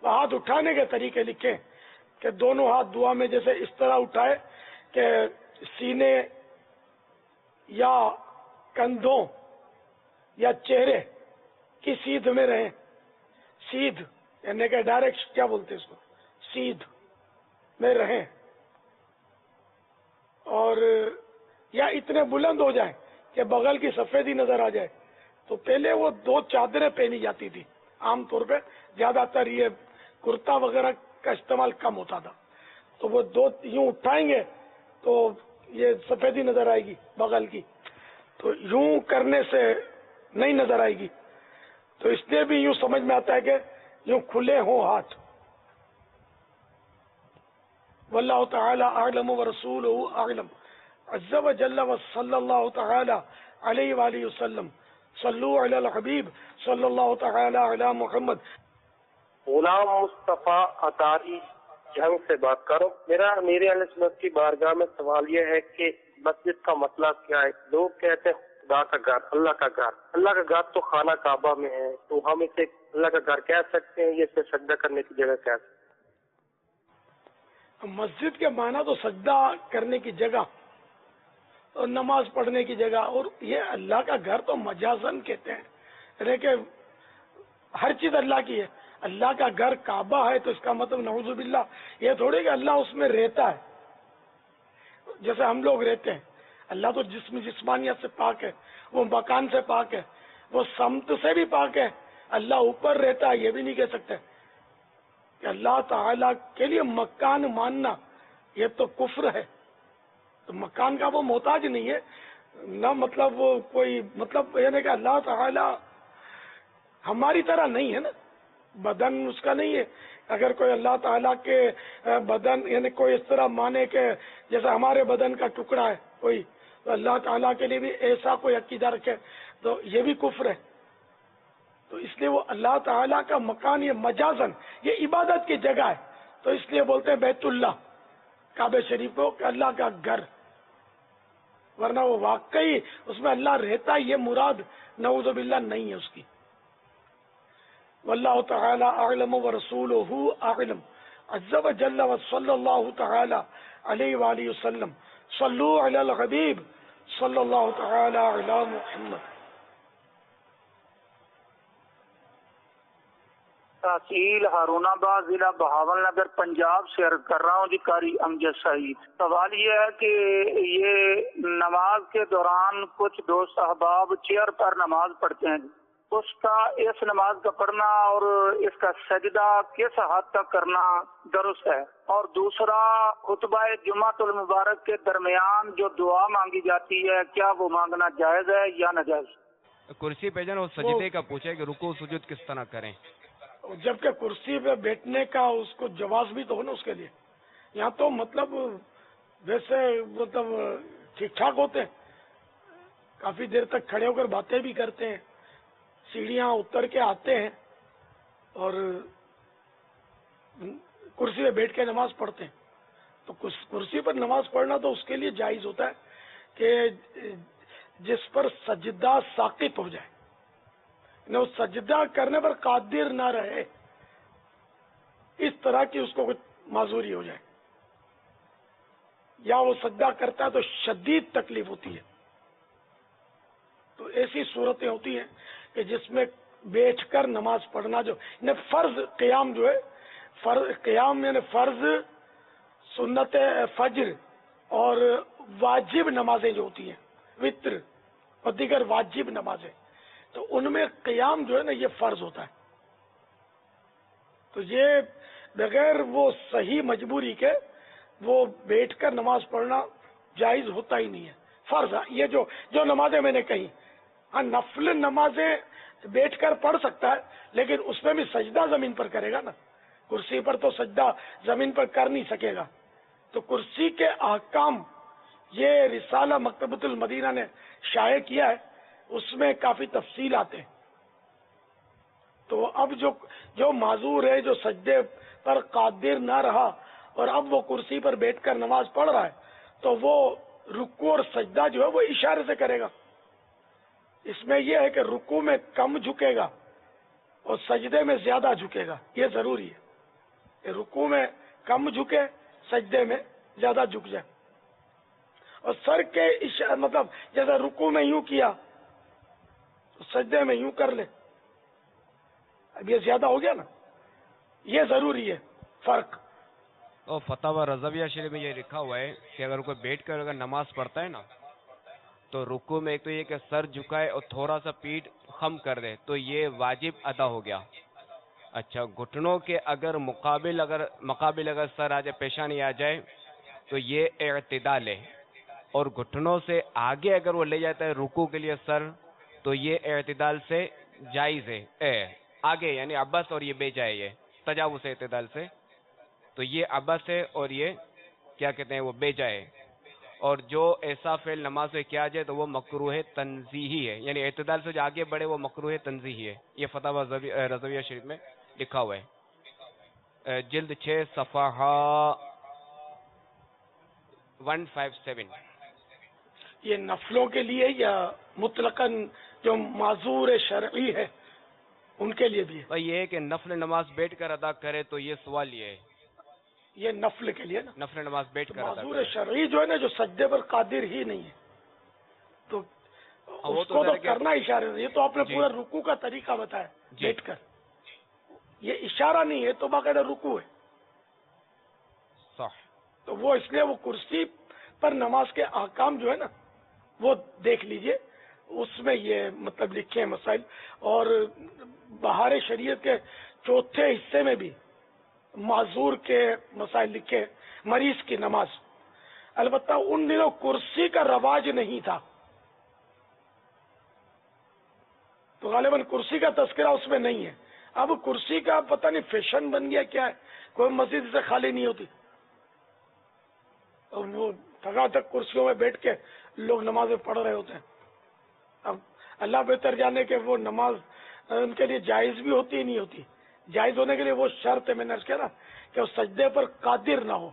وہ ہاتھ اٹھانے کے طریقے لکھے کہ دونوں ہاتھ دعا میں جیسے اس طرح اٹھائے کہ سینے یا کندھوں یا چہرے کی سیدھ میں رہیں، سیدھ یعنی کہ ڈائریکٹ کیا بولتے اس کو، سیدھ میں رہیں، اور یا اتنے بلند ہو جائیں کہ بغل کی سفیدی نظر آ جائے۔ تو پہلے وہ 2 چادریں پہنی جاتی تھی، عام طور پہ زیادہ تر یہ کرتا وغیرہ کا استعمال کم ہوتا تھا، تو وہ 2 یوں اٹھائیں گے تو یہ سفیدی نظر آئے گی بغل کی، تو یوں کرنے سے نہیں نظر آئے گی، تو اس لیے بھی یوں سمجھ میں آتا ہے کہ یوں کھلے ہوں ہاتھ، واللہ تعالی اعلم ورسولہ اعلم عز وجل وصلی اللہ تعالی علیہ وآلہ وسلم صلو علی الحبیب صلی اللہ تعالی علی محمد۔ غلام مصطفیٰ اطاری جنگ سے بات کرو۔ میرا امیر اہل سنت کی بارگاہ میں سوال یہ ہے کہ مسجد کا مسئلہ کیا ہے؟ لوگ کہتے ہیں خدا کا گھر، اللہ کا گھر، اللہ کا گھر تو خانہ کعبہ میں ہے، تو ہم اسے اللہ کا گھر کہہ سکتے ہیں، یہ اسے سجدہ کرنے کی جگہ کہہ سکتے ہیں؟ مسجد کے معنی تو سجدہ کرنے کی جگہ اور نماز پڑھنے کی جگہ، اور یہ اللہ کا گھر تو مجازن کہتے ہیں، یعنی کہ ہر چیز اللہ کی ہے۔ اللہ کا گھر کعبہ ہے تو اس کا مطلب نعوذ باللہ یہ تھوڑی کہ اللہ اس میں رہتا ہے جیسے ہم لوگ رہتے ہیں۔ اللہ تو جسمانیت سے پاک ہے، وہ مکان سے پاک ہے، وہ سمت سے بھی پاک ہے۔ اللہ اوپر رہتا ہے یہ بھی نہیں کہہ سکتے کہ اللہ تعالی کے لیے مکان ماننا یہ تو کفر ہے۔ تو مکان کا وہ محتاج نہیں ہے نہ، مطلب وہ کوئی مطلب یعنی کہ اللہ تعالی ہماری طرح نہیں ہے نا، بدن اس کا نہیں ہے۔ اگر کوئی اللہ تعالیٰ کے بدن یعنی کوئی اس طرح مانے کہ جیسے ہمارے بدن کا ٹکڑا ہے کوئی، تو اللہ تعالیٰ کے لیے بھی ایسا کوئی عقیدہ رکھے تو یہ بھی کفر ہے۔ تو اس لیے وہ اللہ تعالیٰ کا مکان یہ مجازن یہ عبادت کی جگہ ہے، تو اس لیے بولتے ہیں بیت اللہ، کعبہ شریف کو کہ اللہ کا گھر، ورنہ وہ واقعی اس میں اللہ رہتا ہے یہ مراد نعوذ باللہ نہیں ہے اس کی۔ واللہ تعالی اعلم ورسولہ اعلم عز وجل وصلی اللہ تعالی علیہ وآلہ وسلم صلو علی الحبیب صلی اللہ تعالی علی محمد۔ تحصیل ہارون آباد ضلع بہاول نگر پنجاب سے عرض کر رہا ہوں جی، قاری امجد سعید۔ سوال یہ ہے کہ یہ نماز کے دوران کچھ دوست احباب چیئر پر نماز پڑھتے ہیں، اس کا اس نماز کا پڑھنا اور اس کا سجدہ کس حد تک کرنا درست ہے؟ اور دوسرا، خطبہ جمعۃ المبارک کے درمیان جو دعا مانگی جاتی ہے کیا وہ مانگنا جائز ہے یا ناجائز؟ کرسی پہ جانا اور سجدے کا پوچھے کہ رکوع سجود کس طرح کریں، جبکہ کرسی پہ بیٹھنے کا اس کو جواز بھی تو ہو نا اس کے لیے۔ یہاں تو مطلب ویسے مطلب ٹھیک ٹھاک ہوتے ہیں، کافی دیر تک کھڑے ہو کر باتیں بھی کرتے ہیں، سیڑھیاں اتر کے آتے ہیں اور کرسی پہ بیٹھ کے نماز پڑھتے ہیں۔ تو کرسی پر نماز پڑھنا تو اس کے لیے جائز ہوتا ہے کہ جس پر سجدہ ساقط ہو جائے، وہ سجدہ کرنے پر قادر نہ رہے، اس طرح کی اس کو کچھ معذوری ہو جائے، یا وہ سجدہ کرتا ہے تو شدید تکلیف ہوتی ہے، تو ایسی صورتیں ہوتی ہیں کہ جس میں بیٹھ کر نماز پڑھنا جو یعنی فرض قیام جو ہے، فرض قیام یعنی فرض سنت فجر اور واجب نمازیں جو ہوتی ہیں، وتر اور دیگر واجب نمازیں، تو ان میں قیام جو ہے نا یہ فرض ہوتا ہے، تو یہ بغیر وہ صحیح مجبوری کے وہ بیٹھ کر نماز پڑھنا جائز ہوتا ہی نہیں ہے۔ فرض یہ جو نمازیں میں نے کہی، ہاں نفل نمازیں بیٹھ کر پڑھ سکتا ہے لیکن اس میں بھی سجدہ زمین پر کرے گا نا، کرسی پر تو سجدہ زمین پر کر نہیں سکے گا۔ تو کرسی کے احکام یہ رسالہ مکتبۃ المدینہ نے شائع کیا ہے، اس میں کافی تفصیل آتے ہیں۔ تو اب جو معذور ہے، جو سجدے پر قادر نہ رہا اور اب وہ کرسی پر بیٹھ کر نماز پڑھ رہا ہے، تو وہ رکوع اور سجدہ جو ہے وہ اشارے سے کرے گا۔ اس میں یہ ہے کہ رکوع میں کم جھکے گا اور سجدے میں زیادہ جھکے گا، یہ ضروری ہے کہ رکوع میں کم جھکے، سجدے میں زیادہ جھک جائے، اور سر کے مطلب جیسے رکوع میں یوں کیا تو سجدے میں یوں کر لے، اب یہ زیادہ ہو گیا نا، یہ ضروری ہے فرق۔ اور فتاوی رضویہ شریف میں یہ لکھا ہوا ہے کہ اگر کوئی بیٹھ کر اگر نماز پڑھتا ہے نا تو رکوع میں ایک تو یہ کہ سر جھکائے اور تھوڑا سا پیٹھ خم کر دے تو یہ واجب ادا ہو گیا۔ اچھا، گھٹنوں کے اگر مقابل اگر سر آ جائے، پیشانی آ جائے تو یہ اعتدال ہے، اور گھٹنوں سے آگے اگر وہ لے جاتا ہے رکوع کے لیے سر تو یہ اعتدال سے جائز ہے، آگے یعنی عبس اور یہ بے جائے، یہ تجاوز اعتدال سے، تو یہ عبس ہے اور یہ کیا کہتے ہیں وہ بے جائے، اور جو ایسا فعل نماز میں کیا جائے تو وہ مکروہ تنزیہی ہے، یعنی اعتدال سے جو آگے بڑھے وہ مکروہ تنزیہی ہے. یہ فتاوی رضویہ شریف میں لکھا ہوا ہے، جلد 6 صفحہ 157. یہ نفلوں کے لیے یا مطلقاً جو معذور شرعی ہے ان کے لیے بھی ہے؟ بھائی یہ ہے کہ نفل نماز بیٹھ کر ادا کرے تو یہ سوال یہ ہے، یہ نفل کے لیے نا، نفل نماز بیٹھ کر ادا معذور کرے. شرعی جو ہے نا، جو سجدے پر قادر ہی نہیں ہے تو اس کو تو کرنا اشارہ. یہ تو آپ نے پورا رکوع کا طریقہ بتایا بیٹھ کر، یہ اشارہ نہیں ہے تو باقاعدہ رکوع ہے. صح. تو وہ اس لیے وہ کرسی پر نماز کے احکام جو ہے نا وہ دیکھ لیجئے، اس میں یہ مطلب لکھے ہیں مسائل. اور بہار شریعت کے چوتھے حصے میں بھی معذور کے مسائل لکھے، مریض کی نماز. البتہ ان دنوں کرسی کا رواج نہیں تھا تو غالباً کرسی کا تذکرہ اس میں نہیں ہے. اب کرسی کا پتہ نہیں فیشن بن گیا کیا ہے، کوئی مسجد سے خالی نہیں ہوتی اور وہ تھکا تک کرسیوں میں بیٹھ کے لوگ نمازیں پڑھ رہے ہوتے ہیں. اب اللہ بہتر جانے کہ وہ نماز ان کے لیے جائز بھی ہوتی ہی نہیں ہوتی. جائز ہونے کے لیے وہ شرط ہے، میں نے عرض کیا نا کہ وہ سجدے پر قادر نہ ہو.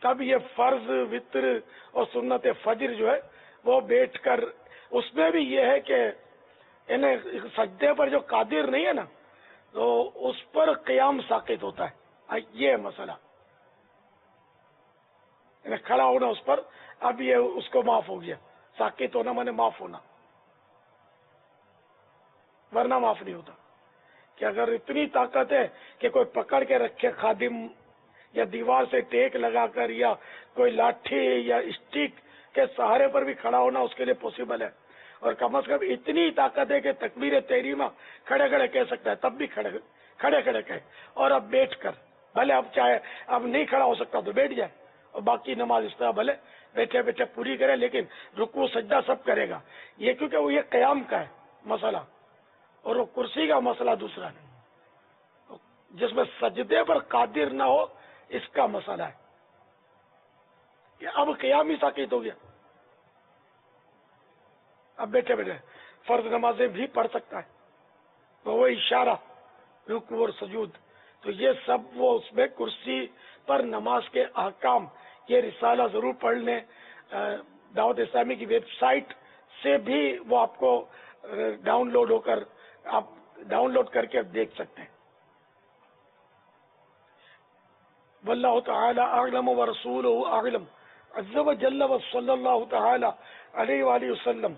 تب یہ فرض وتر اور سنت فجر جو ہے وہ بیٹھ کر، اس میں بھی یہ ہے کہ انہیں سجدے پر جو قادر نہیں ہے نا تو اس پر قیام ساقط ہوتا ہے. یہ مسئلہ کھڑا ہونا اس پر، اب یہ اس کو معاف ہو گیا. ساقط ہونا مانے معاف ہونا، ورنہ معاف نہیں ہوتا. کہ اگر اتنی طاقت ہے کہ کوئی پکڑ کے رکھے خادم، یا دیوار سے ٹیک لگا کر، یا کوئی لاٹھی یا اسٹک کے سہارے پر بھی کھڑا ہونا اس کے لیے پوسیبل ہے. اور کم از کم اتنی طاقت ہے کہ تکبیر تحریمہ کھڑے کھڑے کہہ سکتا ہے، تب بھی کھڑے کھڑے کہے. اور اب بیٹھ کر بھلے اب چاہے اب نہیں کھڑا ہو سکتا تو بیٹھ جائے، اور باقی نماز اس طرح بھلے بیٹھے بیٹھے پوری کرے، لیکن رکوع سجدہ سب کرے گا. یہ کیونکہ وہ یہ قیام کا ہے مسئلہ، اور وہ کرسی کا مسئلہ دوسرا ہے جس میں سجدے پر قادر نہ ہو، اس کا مسئلہ ہے کہ اب قیام ہی ساقط ہو گیا. اب بیٹھے بیٹھے فرض نمازیں بھی پڑھ سکتا ہے، تو وہ اشارہ رکوع اور سجود. تو یہ سب وہ اس میں کرسی پر نماز کے احکام، یہ رسالہ ضرور پڑھ لیں. دعوت اسلامی کی ویب سائٹ سے بھی وہ آپ کو ڈاؤن لوڈ کر کے دیکھ سکتے ہیں. واللہ تعالی اعلم ورسولہ اعلم عز وجل وصلی اللہ تعالی علیہ وآلہ وسلم.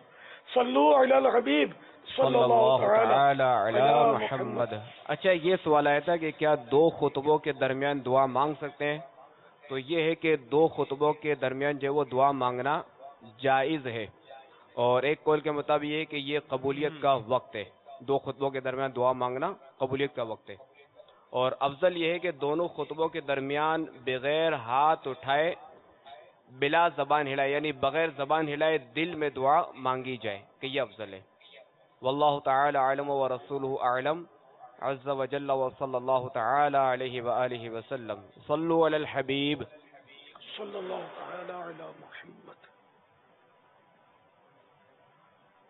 صلو علی الحبیب صلی اللہ تعالی علی محمد. اچھا یہ سوال آیا تھا کہ کیا 2 خطبوں کے درمیان دعا مانگ سکتے ہیں؟ تو یہ ہے کہ 2 خطبوں کے درمیان جو وہ دعا مانگنا جائز ہے، اور ایک قول کے مطابق یہ ہے کہ یہ قبولیت کا وقت ہے. 2 خطبوں کے درمیان دعا مانگنا قبولیت کا وقت ہے، اور افضل یہ ہے کہ دونوں خطبوں کے درمیان بغیر ہاتھ اٹھائے، بلا زبان ہلائے، یعنی بغیر زبان ہلائے دل میں دعا مانگی جائے، کہ یہ افضل ہے. واللہ تعالی علم ورسولہ اعلم عز وجل وصلی اللہ تعالی علیہ وآلہ وسلم. صلو علی الحبیب صلی اللہ تعالی علی محمد.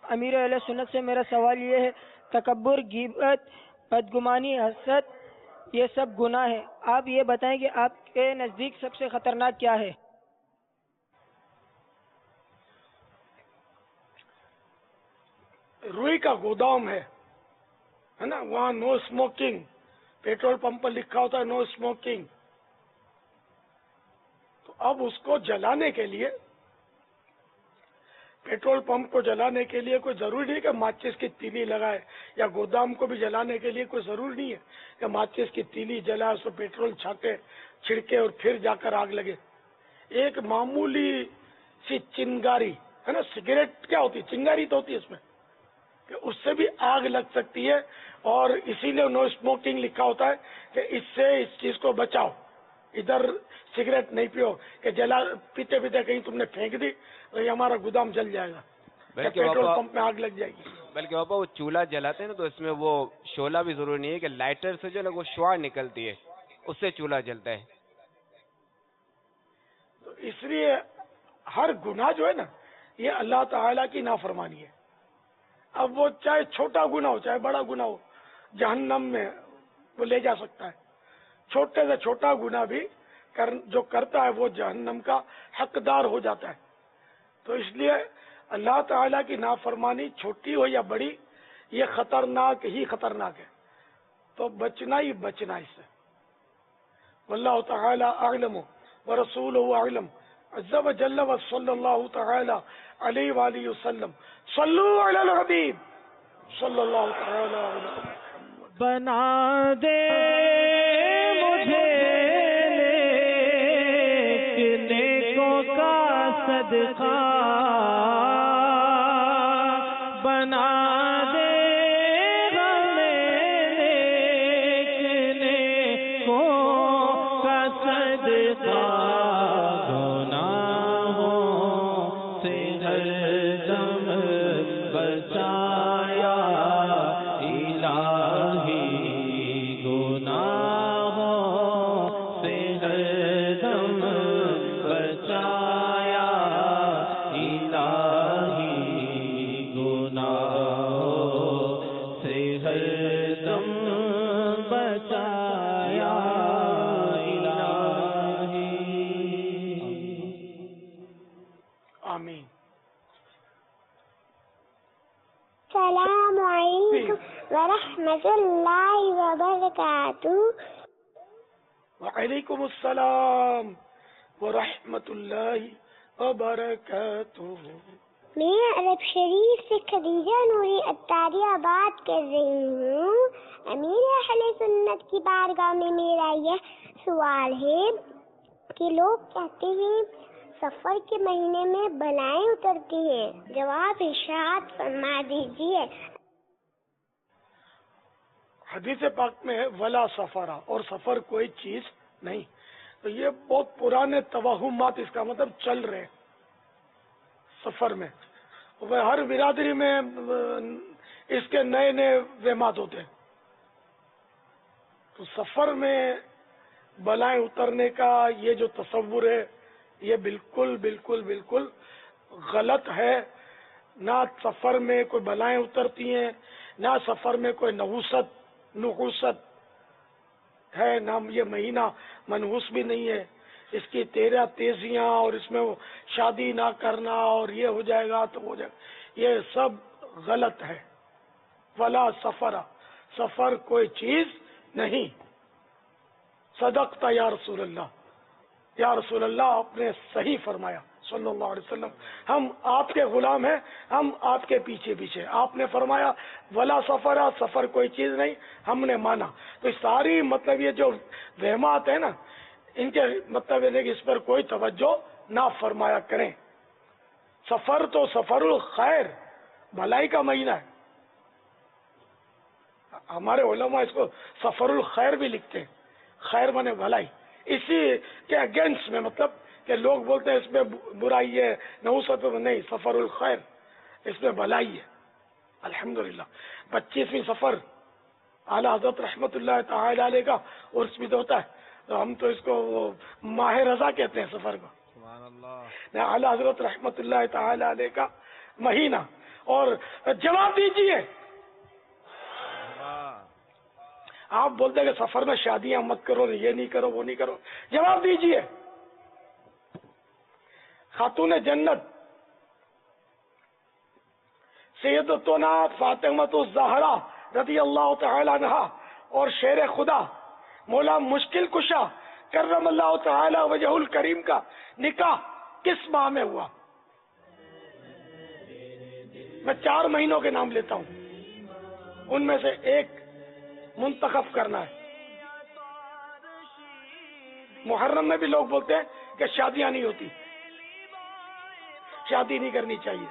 امیر اہل سنت سے میرا سوال یہ ہے، تکبر، غیبت، بدگمانی، حسد، یہ سب گناہ ہے. آپ یہ بتائیں کہ آپ کے نزدیک سب سے خطرناک کیا ہے؟ روئی کا گودام ہے نا، وہاں نو اسموکنگ، پیٹرول پمپ پر لکھا ہوتا ہے نو اسموکنگ. تو اب اس کو جلانے کے لیے، پیٹرول پمپ کو جلانے کے لیے کوئی ضروری نہیں کہ ماچس کی تیلی لگائے، یا گودام کو بھی جلانے کے لیے کوئی ضروری نہیں ہے کہ ماچس کی تیلی جلائے، اس کو پیٹرول چھڑکے اور پھر جا کر آگ لگے. ایک معمولی سی چنگاری ہے نا، سگریٹ کیا ہوتی ہے، چنگاری تو ہوتی ہے اس میں، کہ اس سے بھی آگ لگ سکتی ہے. اور اسی لیے نو اسموکنگ لکھا ہوتا ہے کہ اس سے اس چیز کو بچاؤ. ادھر سگریٹ نہیں پیو کہ پیتے پیتے کہیں تم نے پھینک دی تو یہ ہمارا گودام جل جائے گا، پیٹرول پمپ میں آگ لگ جائے گی. بلکہ بابا وہ چولہا جلاتے ہیں نا، تو اس میں وہ شعلہ بھی ضروری نہیں ہے، کہ لائٹر سے جو ہے نا وہ شعاع نکلتی ہے، اس سے چولہا جلتا ہے. اس لیے ہر گناہ جو ہے نا یہ اللہ تعالیٰ کی نافرمانی ہے. اب وہ چاہے چھوٹا گناہ ہو چاہے بڑا گناہ ہو جہنم میں وہ لے جا سکتا ہے. چھوٹے سے چھوٹا گناہ بھی جو کرتا ہے وہ جہنم کا حقدار ہو جاتا ہے. تو اس لیے اللہ تعالیٰ کی نافرمانی چھوٹی ہو یا بڑی یہ خطرناک ہی خطرناک ہے. تو بچنا ہی بچنا اس سے. واللہ تعالی اعلم ورسولہ اعلم عز وجل وصلی اللہ تعالی علیہ وآلہ وسلم. صلو علی الحبیب صلی اللہ تعالی علیہ وسلم. بنا دے مجھے نیکوں کا صدقہ بنا دے ورحمۃ اللہ وبرکاتہ. وعلیکم السلام ورحمۃ اللہ وبرکاتہ. میں عرب شریف سے خدیجہ نوری اتاری بات کر رہی ہوں. امیر اہل سنت کی بارگاہ میں میرا یہ سوال ہے کہ لوگ کہتے ہیں سفر کے مہینے میں بلائیں اترتی ہیں. جواب ارشاد فرما دیجیے. حدیث پاک میں ہے ولا سفرا اور سفر کوئی چیز نہیں. تو یہ بہت پرانے توہمات اس کا مطلب چل رہے سفر میں. ہر برادری میں اس کے نئے نئے وہمات ہوتے ہیں. تو سفر میں بلائیں اترنے کا یہ جو تصور ہے یہ بالکل بالکل بالکل غلط ہے. نہ سفر میں کوئی بلائیں اترتی ہیں نہ سفر میں کوئی نحوست ہے. نہ یہ مہینہ منحوس بھی نہیں ہے. اس کی 13 تیزیاں اور اس میں شادی نہ کرنا اور یہ ہو جائے گا تو ہو جائے گا یہ سب غلط ہے. ولا سفر سفر کوئی چیز نہیں. صدقت یا رسول اللہ. یا رسول اللہ آپ نے صحیح فرمایا صلی اللہ علیہ وسلم. ہم آپ کے غلام ہیں ہم آپ کے پیچھے پیچھے. آپ نے فرمایا ولا سفر سفر کوئی چیز نہیں ہم نے مانا. تو ساری مطلب یہ جو وہمات ہیں نا ان کے مطلب یہ کہ اس پر کوئی توجہ نہ فرمایا کریں. سفر تو سفر الخیر بھلائی کا مہینہ ہے. ہمارے علماء اس کو سفر الخیر بھی لکھتے ہیں. خیر مانے بھلائی. اسی کے اگینسٹ میں مطلب کہ لوگ بولتے ہیں اس میں برائی ہے نحوست میں نہیں. سفر الخیر اس میں بھلائی ہے. الحمدللہ 25ویں سفر اعلیٰ حضرت رحمت اللہ تعالی علیہ کا عرس بھی تو ہوتا ہے. تو ہم تو اس کو ماہ رضا کہتے ہیں سفر کو. اعلیٰ حضرت رحمت اللہ تعالی علیہ کا مہینہ. اور جواب دیجیے آپ بولتے ہیں کہ سفر میں شادیاں مت کرو یہ نہیں کرو وہ نہیں کرو. جواب دیجیے خاتون جنت سیدتنا فاطمہ الزہرا رضی اللہ تعالی عنہا اور شیر خدا مولا مشکل کشا کرم اللہ تعالی وجہ الکریم کا نکاح کس ماہ میں ہوا؟ میں 4 مہینوں کے نام لیتا ہوں ان میں سے ایک منتخب کرنا ہے. محرم میں بھی لوگ بولتے ہیں کہ شادیاں نہیں ہوتی شادی نہیں کرنی چاہیے.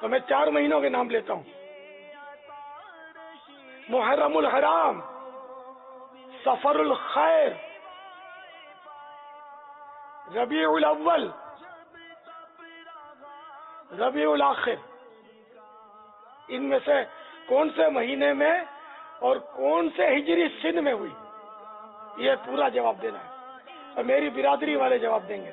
تو میں 4 مہینوں کے نام لیتا ہوں. محرم الحرام سفر الخیر ربیع الاول ربیع الاخر. ان میں سے کون سے مہینے میں اور کون سے ہجری سن میں ہوئی یہ پورا جواب دینا ہے. اور میری برادری والے جواب دیں گے.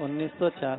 1904।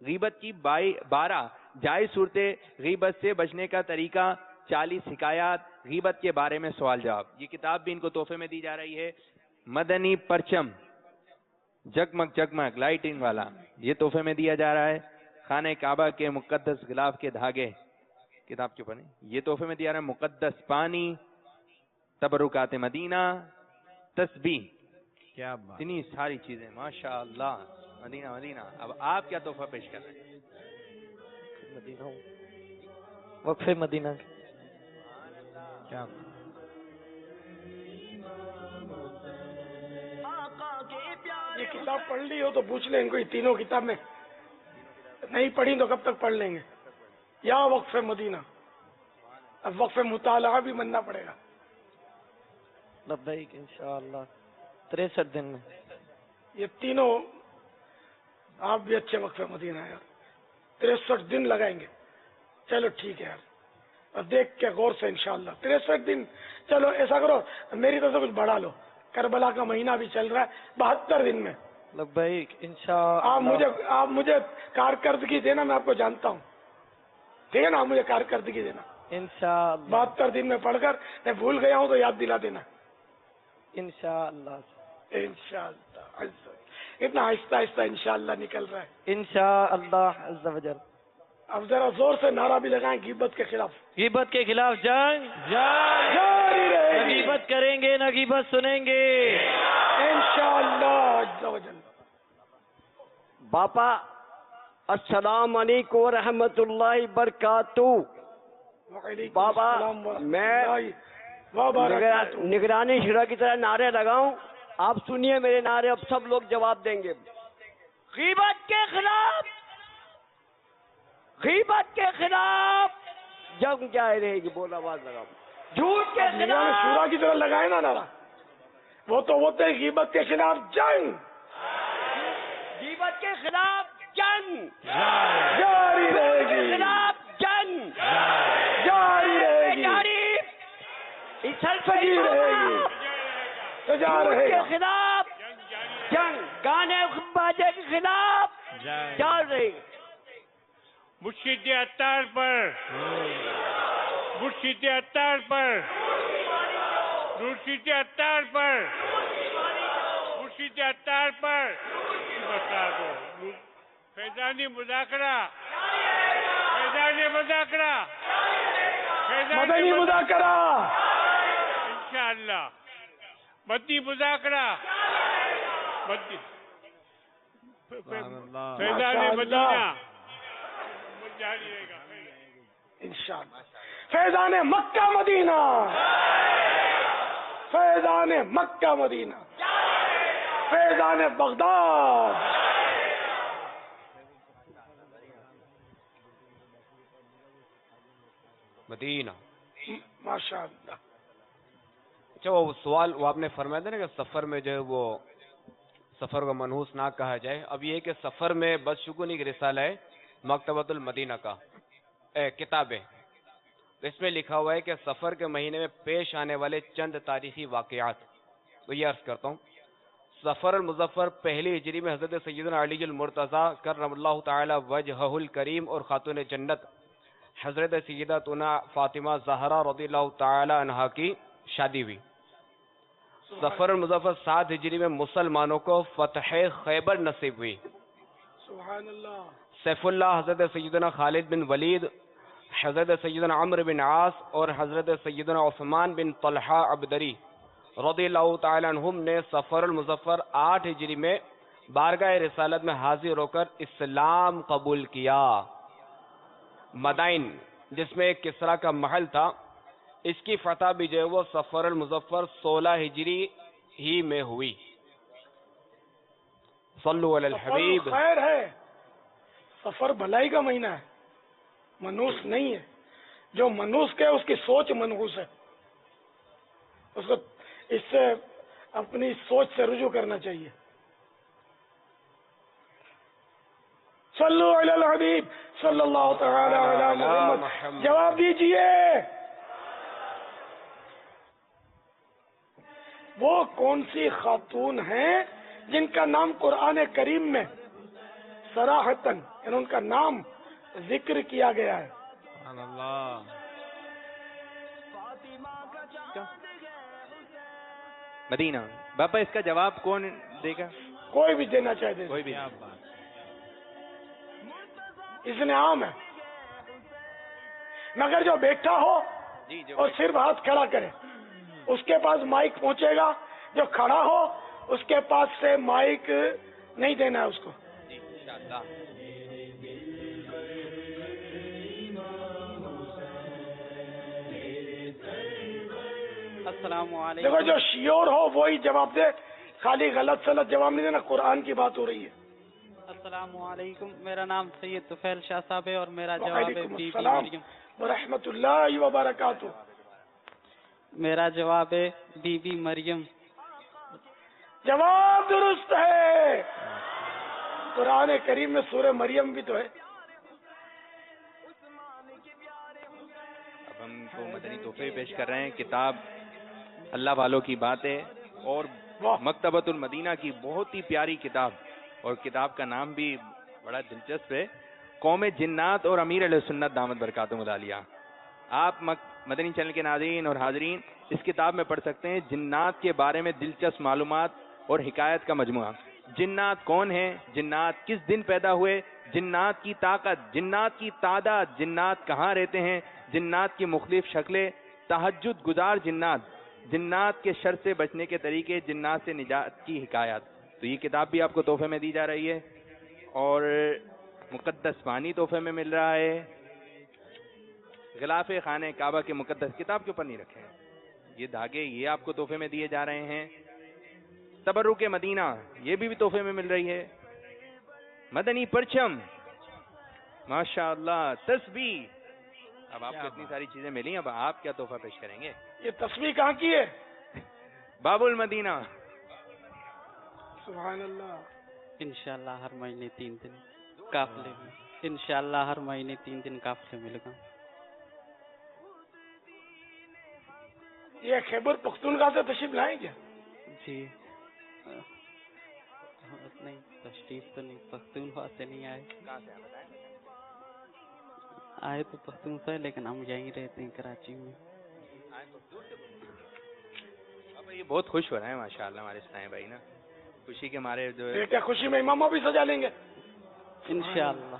غیبت کی 12 جائز صورتیں، غیبت سے بچنے کا طریقہ، 40 حکایات، غیبت کے بارے میں سوال جواب. یہ کتاب بھی ان کو تحفے میں دی جا رہی ہے. مدنی پرچم جگمگ جگمگ لائٹنگ والا یہ تحفے میں دیا جا رہا ہے. خانہ کعبہ کے مقدس غلاف کے دھاگے کتاب کے اوپر یہ تحفے میں دیا رہا ہے. مقدس پانی، تبرکات مدینہ، تسبیح، کیا بات، اتنی ساری چیزیں ماشاء اللہ. مدینہ مدینہ. اب آپ کیا تحفہ پیش کر رہے ہیں؟ مدینہ وقف مدینہ کیا یہ کتاب پڑھ لی ہو تو پوچھ لیں ان کو، یہ تینوں کتاب میں نہیں پڑھی تو کب تک پڑھ لیں گے. یا وقف مدینہ، اب وقف مطالعہ بھی بننا پڑے گا. لبیک انشاءاللہ 63 دن میں یہ تینوں آپ بھی اچھے وقف مدینہ یار، 63 دن لگائیں گے. چلو ٹھیک ہے یار، اب دیکھ کے غور سے انشاءاللہ 63 دن. چلو ایسا کرو میری طرف سے کچھ بڑھا لو، کربلا کا مہینہ بھی چل رہا ہے، 72 دن میں. لبیک انشاءاللہ. آپ مجھے کارکردگی دینا، میں آپ کو جانتا ہوں، ٹھیک ہے نا؟ آپ مجھے کارکردگی دینا انشاءاللہ. 72 دن میں پڑھ کر میں بھول گیا ہوں تو یاد دلا دینا انشاءاللہ. انشاءاللہ. اتنا آہستہ آہستہ انشاءاللہ نکل رہا ہے. انشاءاللہ عز و جل. اب ذرا زور سے نعرہ بھی لگائیں غیبت کے خلاف. غیبت کے خلاف جنگ جاری رہے گی. غیبت کریں گے نہ غیبت سنیں گے انشاءاللہ عز و جل. باپا السلام علیکم ورحمۃ اللہ وبرکاتہ. بابا میں نگرانی شورا کی طرح نعرے لگاؤں، آپ سنیے میرے نعرے، اب سب لوگ جواب دیں گے. غیبت کے خلاف، غیبت کے خلاف جنگ جاری رہے گی. بول آواز لگاؤ. جھوٹ کے خلاف شورا کی طرح لگائے نا نعرہ، وہ تو ہوتے ہیں غیبت کے خلاف جنگ. غیبت کے خلاف جنگ جاری رہے گی. خلاف جنگ جاری رہے گی. سجی رہے گی. سجا رہے کے گا. خلاف جنگ، گانے باجے کے خلاف جاری رہے گی. مرشد عطار پر، مرشد عطار پر، مرشد عطار پر، مرشد عطار پر بتا دو. فیضانی مذاکرہ، فیضانی مذاکرہ، مدنی مذاکرہ انشاءاللہ، مدنی مذاکرہ، فیضانی مدینہ جاری رہے گا انشاءاللہ. فیضان مکہ مدینہ، فیضان مکہ مدینہ، فیضان بغداد. مدینہ. ماشاءاللہ. اچھا وہ سوال وہ آپ نے فرمایا تھا نا کہ سفر میں جو ہے وہ سفر کو منحوس نہ کہا جائے. اب یہ کہ سفر میں بس شکونی کی رسالہ ہے مکتبۃ المدینہ کا کتاب ہے، اس میں لکھا ہوا ہے کہ سفر کے مہینے میں پیش آنے والے چند تاریخی واقعات. تو یہ عرض کرتا ہوں. سفر المظفر پہلی ہجری میں حضرت سیدنا علی المرتضیٰ کرم اللہ تعالی وجہہ الکریم اور خاتون جنت حضرت سیدتنا فاطمہ زہرا رضی اللہ تعالی عنہا کی شادی ہوئی. سفر المظفر 7 ہجری میں مسلمانوں کو فتح خیبر نصیب ہوئی. سبحان اللہ. سیف اللہ حضرت سیدنا خالد بن ولید، حضرت سیدنا عمرو بن عاص اور حضرت سیدنا عثمان بن طلحہ عبدری رضی اللہ تعالی عنہم نے سفر المظفر 8 ہجری میں بارگاہ رسالت میں حاضر ہو کر اسلام قبول کیا. مدائن جس میں ایک کسرا کا محل تھا، اس کی فتح بھی جو ہے وہ سفر المظفر 16 ہجری ہی میں ہوئی. صلو علی الحبیب. خیر ہے، سفر بھلائی کا مہینہ ہے، منحوس نہیں ہے. جو منحوس کے اس کی سوچ منحوس ہے، اس کو اس سے اپنی سوچ سے رجوع کرنا چاہیے. صلو علی الحبیب صلی اللہ تعالی علی محمد. جواب دیجئے. وہ کون سی خاتون ہیں جن کا نام قرآن کریم میں صراحتاً یعنی ان کا نام ذکر کیا گیا ہے. مدینہ باپا اس کا جواب کون دے گا؟ کوئی بھی دینا چاہے دے. کوئی بھی. اس نے عام ہے مگر جو بیٹھا ہو اور صرف ہاتھ کھڑا کرے اس کے پاس مائک پہنچے گا، جو کھڑا ہو اس کے پاس سے مائک نہیں دینا ہے اس کو. السلام علیکم. دیکھو جو شیور ہو وہی جواب دے، خالی غلط سلط جواب نہیں دینا. قرآن کی بات ہو رہی ہے. السلام علیکم، میرا نام سید طفیل شاہ صاحب ہے اور میرا جواب ہے وعلیکم بی بی السلام مریم. ورحمۃ اللہ وبرکاتہ. میرا جواب ہے بی بی مریم. جواب درست ہے. قرآن کریم میں سورہ مریم بھی تو ہے. اب ہم کو مدنی تحفے پیش کر رہے ہیں. کتاب اللہ والوں کی باتیں اور مکتبۃ المدینہ کی بہت ہی پیاری کتاب، اور کتاب کا نام بھی بڑا دلچسپ ہے، قوم جنات اور امیر علیہ سنت دامت برکاتہم العالیہ. آپ مدنی چینل کے ناظرین اور حاضرین اس کتاب میں پڑھ سکتے ہیں جنات کے بارے میں دلچسپ معلومات اور حکایت کا مجموعہ. جنات کون ہیں، جنات کس دن پیدا ہوئے، جنات کی طاقت، جنات کی تعداد، جنات کہاں رہتے ہیں، جنات کی مختلف شکلیں، تہجد گزار جنات، جنات کے شر سے بچنے کے طریقے، جنات سے نجات کی حکایات. تو یہ کتاب بھی آپ کو تحفے میں دی جا رہی ہے، اور مقدس پانی تحفے میں مل رہا ہے. غلاف خانہ کعبہ کے مقدس کتاب کے اوپر نہیں رکھے ہیں یہ دھاگے، یہ آپ کو تحفے میں دیے جا رہے ہیں. تبرک مدینہ یہ بھی تحفے میں مل رہی ہے. مدنی پرچم ماشاء اللہ، تسبیح. اب آپ کو اتنی ساری چیزیں ملی، اب آپ کیا تحفہ پیش کریں گے؟ یہ تسبیح کہاں کی ہے؟ باب المدینہ. سبحان اللہ. انشاءاللہ ہر مہینے 3 دن قافلے میں، انشاءاللہ ہر مہینے 3 دن قافلے میں لگا. یہ خیبر پختونخوا سے تشریف لائیں کیا؟ جی نہیں، تشریف تو نہیں، پختونخوا سے نہیں آئے. کہاں سے بتائیں؟ آئے تو پختونخوا ہے لیکن ہم یہیں رہتے ہیں کراچی میں. اب یہ بہت خوش ہو رہے ہیں ماشاءاللہ ہمارے اسلام بھائی نا، خوشی کے مارے جو ہے. کیا خوشی میں امامہ بھی سجا لیں گے؟ انشاءاللہ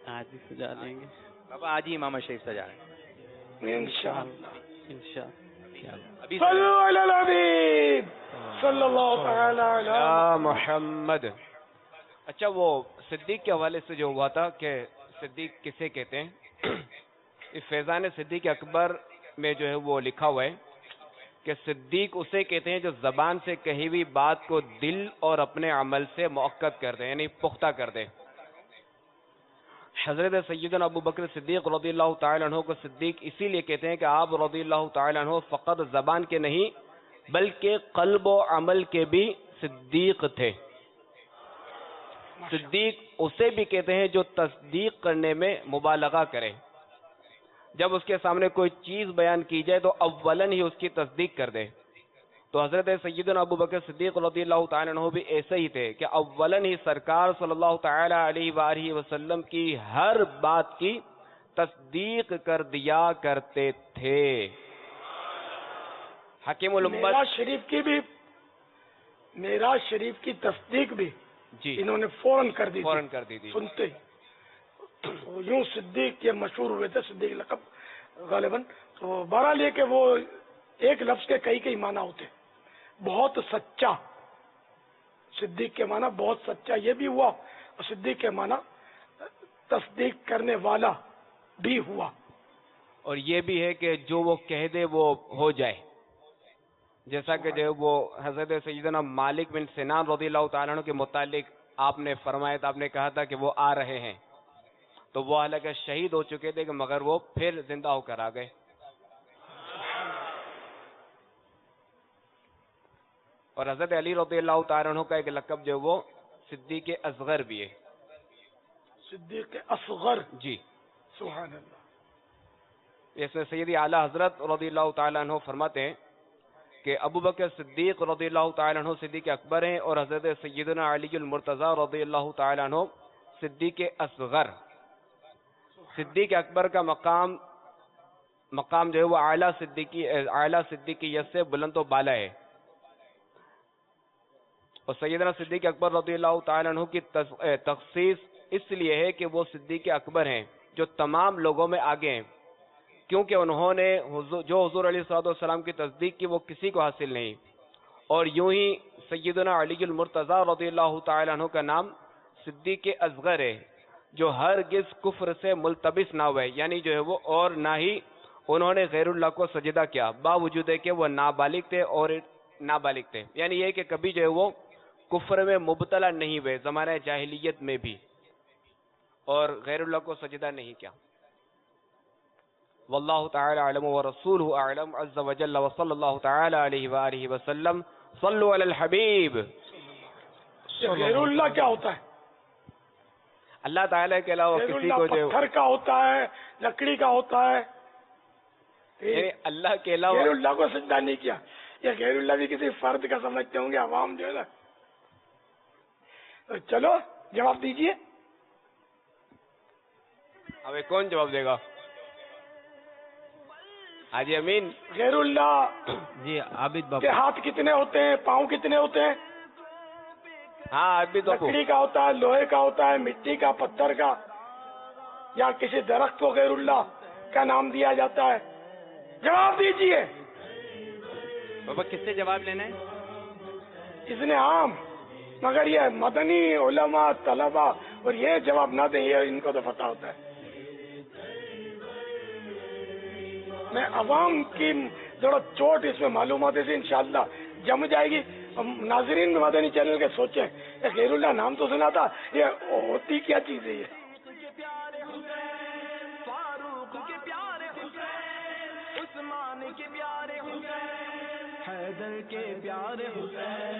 آج ہی سجا لیں گے. بابا آج ہی امام شریف سجا رہے ہیں انشاءاللہ. ابھی صلو علی الحبیب صلی اللہ تعالی علی محمد. اچھا، وہ صدیق کے حوالے سے جو ہوا تھا کہ صدیق کسے کہتے ہیں، اس فیضان صدیق اکبر میں جو ہے وہ لکھا ہوا ہے کہ صدیق اسے کہتے ہیں جو زبان سے کہی ہوئی بات کو دل اور اپنے عمل سے مؤکد کر دے، یعنی پختہ کر دے. حضرت سیدنا ابو بکر صدیق رضی اللہ تعالی عنہ کو صدیق اسی لیے کہتے ہیں کہ آپ رضی اللہ تعالی عنہ فقط زبان کے نہیں بلکہ قلب و عمل کے بھی صدیق تھے. صدیق اسے بھی کہتے ہیں جو تصدیق کرنے میں مبالغہ کرے. جب اس کے سامنے کوئی چیز بیان کی جائے تو اولاً ہی اس کی تصدیق کر دے. تو حضرت سیدنا ابو بکر صدیق رضی اللہ تعالی عنہ بھی ایسے ہی تھے کہ اولاً ہی سرکار صلی اللہ تعالی علیہ وآلہ وسلم کی ہر بات کی تصدیق کر دیا کرتے تھے. حکیم الامت معراج شریف کی تصدیق بھی جی انہوں نے فوراً کر دی تھی. سنتے یوں صدیق یہ مشہور ہوئے تھے، صدیق لقب غالباً. تو بہرحال یہ کہ وہ ایک لفظ کے کئی معنی ہوتے. بہت سچا، صدیق کے معنی بہت سچا یہ بھی ہوا، اور صدیق کے معنی تصدیق کرنے والا بھی ہوا. اور یہ بھی ہے کہ جو وہ کہہ دے وہ ہو جائے، جیسا کہ جو وہ حضرت سیدنا مالک بن سنان رضی اللہ تعالیٰ عنہ کے متعلق آپ نے فرمایا تھا، آپ نے کہا تھا کہ وہ آ رہے ہیں، تو وہ حالانکہ شہید ہو چکے تھے کہ مگر وہ پھر زندہ ہو کر آ گئے. اور حضرت علی رضی اللہ تعالیٰ عنہ کا ایک لقب جو وہ صدیق اصغر بھی ہے. صدیق اصغر جی سبحان اللہ. اس میں سیدی اعلیٰ حضرت رضی اللہ تعالیٰ عنہ فرماتے ہیں کہ ابو بکر صدیق رضی اللہ تعالیٰ عنہ صدیق اکبر ہیں اور حضرت سیدنا علی المرتضی رضی اللہ تعالیٰ عنہ صدیق اصغر. صدیق اکبر کا مقام جو ہے وہ اعلیٰ صدیقیت سے بلند و بالا ہے، اور سیدنا صدیق اکبر رضی اللہ تعالیٰ عنہ کی تخصیص اس لیے ہے کہ وہ صدیق اکبر ہیں جو تمام لوگوں میں آگے ہیں، کیونکہ انہوں نے جو حضور علیہ السلام کی تصدیق کی وہ کسی کو حاصل نہیں. اور یوں ہی سیدنا علی المرتضی رضی اللہ تعالیٰ عنہ کا نام صدیق اصغر ہے، جو ہرگز کفر سے ملتبس نہ ہوئے، یعنی جو ہے وہ اور نہ ہی انہوں نے غیر اللہ کو سجدہ کیا، باوجود ہے کہ وہ نابالغ تھے، یعنی یہ کہ کبھی جو ہے وہ کفر میں مبتلا نہیں ہوئے زمانہ جاہلیت میں بھی، اور غیر اللہ کو سجدہ نہیں کیا. واللہ تعالی اعلم ورسولہ اعلم عز وجل وصلی اللہ تعالی علیہ وآلہ وسلم. صلوا علی الحبیب. غیر اللہ کیا ہوتا ہے؟ اللہ تعالیٰ کے علاوہ کسی کو جو پتھر کا ہوتا ہے، لکڑی کا ہوتا ہے، اللہ کے علاوہ غیر اللہ کو سجدہ نہیں کیا. یہ غیر اللہ بھی کسی فرد کا سمجھتے ہوں گے عوام جو ہے نا. چلو جواب دیجئے. اب کون جواب دے گا؟ حاجی امین. غیر اللہ جی عابد کے ہاتھ کتنے ہوتے ہیں، پاؤں کتنے ہوتے ہیں؟ ہاں ابھی تو لکڑی کا ہوتا ہے، لوہے کا ہوتا ہے، مٹی کا، پتھر کا، یا کسی درخت کو غیر اللہ کا نام دیا جاتا ہے؟ جواب دیجئے. بابا کس سے جواب لینا ہے؟ اس نے عام، مگر یہ مدنی علماء طلباء اور یہ جواب نہ دیں، یہ ان کو تو پتہ ہوتا ہے. میں عوام کی ذرا چوٹ اس میں معلومات سے انشاءاللہ جم جائے گی. ناظرین میں مدنی چینل کے سوچیں، غیر اللہ نام تو سنا تھا، یہ ہوتی کیا چیز ہے؟ یہ حیدر کے پیارے حسین،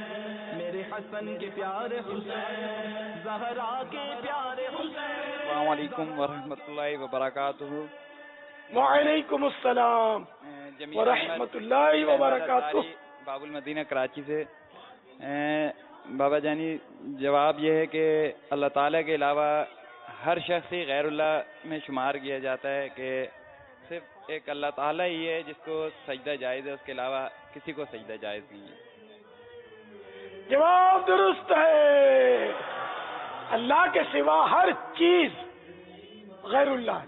میرے حسن کے پیارے حسین، زہرا کے پیارے حسین. السلام علیکم ورحمۃ اللہ وبرکاتہ. وعلیکم السلام ورحمۃ اللہ وبرکاتہ. باب المدینہ کراچی سے. بابا جانی جواب یہ ہے کہ اللہ تعالیٰ کے علاوہ ہر شخص ہی غیر اللہ میں شمار کیا جاتا ہے، کہ صرف ایک اللہ تعالیٰ ہی ہے جس کو سجدہ جائز ہے، اس کے علاوہ کسی کو سجدہ جائز نہیں ہے. جواب درست ہے. اللہ کے سوا ہر چیز غیر اللہ ہے،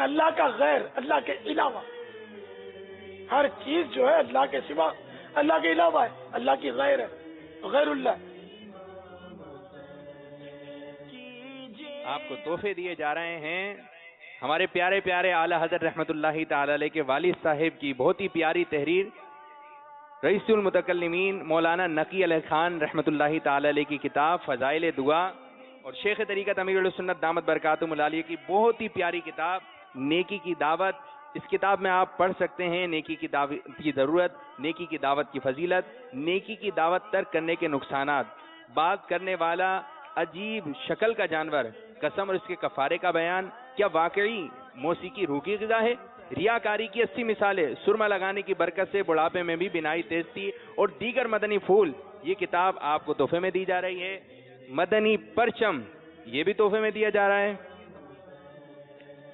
اللہ کا غیر، اللہ کے علاوہ ہر چیز جو ہے اللہ کے سوا، اللہ کے علاوہ ہے، اللہ کی غیر ہے، غیر اللہ. آپ کو تحفے دیے جا رہے ہیں ہمارے پیارے پیارے اعلیٰ حضرت رحمت اللہ تعالی علیہ کے والد صاحب کی بہت ہی پیاری تحریر، رئیس المتکلمین مولانا نقی علیہ خان رحمت اللہ تعالی علیہ کی کتاب فضائل دعا، اور شیخ طریقت امیر السنت دامت برکاتہم العالیہ کی بہت ہی پیاری کتاب نیکی کی دعوت. اس کتاب میں آپ پڑھ سکتے ہیں نیکی کی دعوت کی ضرورت، نیکی کی دعوت کی فضیلت، نیکی کی دعوت ترک کرنے کے نقصانات، بات کرنے والا عجیب شکل کا جانور، قسم اور اس کے کفارے کا بیان، کیا واقعی موسیقی روح کی غذا ہے، ریاکاری کی 80 مثالیں، سرما لگانے کی برکت سے بڑھاپے میں بھی بینائی تیزی، اور دیگر مدنی پھول. یہ کتاب آپ کو تحفے میں دی جا رہی ہے. مدنی پرچم یہ بھی تحفے میں دیا جا رہا ہے.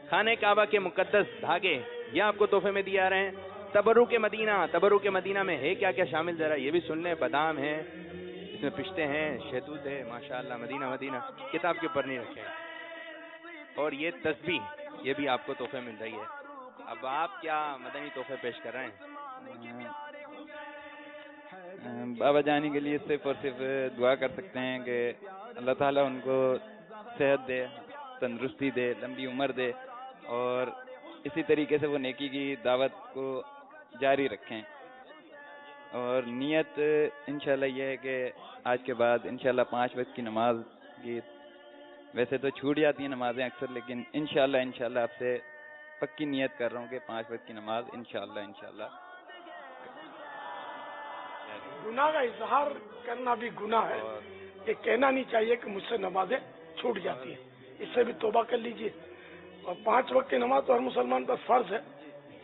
خانہ کعبہ کے مقدس دھاگے یہ آپ کو تحفے میں دیے جا رہے ہیں. تبرک مدینہ میں ہے کیا کیا شامل، ذرا یہ بھی سن لیں. بادام ہیں، اس میں پشتے ہیں، شہتوت ہے، ماشاءاللہ مدینہ کتاب کے اوپر نہیں رکھے. اور یہ تسبیح یہ بھی آپ کو تحفے مل رہی ہے. اب آپ کیا مدنی تحفے پیش کر رہے ہیں؟ بابا جانی کے لیے صرف اور صرف دعا کر سکتے ہیں کہ اللہ تعالیٰ ان کو صحت دے، تندرستی دے، لمبی عمر دے، اور اسی طریقے سے وہ نیکی کی دعوت کو جاری رکھیں. اور نیت انشاءاللہ یہ ہے کہ آج کے بعد انشاءاللہ 5 وقت کی نماز کی، ویسے تو چھوٹ جاتی ہیں نمازیں اکثر، لیکن انشاءاللہ آپ سے پکی نیت کر رہا ہوں کہ 5 وقت کی نماز انشاءاللہ. گناہ کا اظہار کرنا بھی گناہ ہے، یہ کہنا نہیں چاہیے کہ مجھ سے نمازیں چھوٹ جاتی ہیں، اس سے بھی توبہ کر لیجئے. اور 5 وقت کی نماز تو ہر مسلمان پر فرض ہے،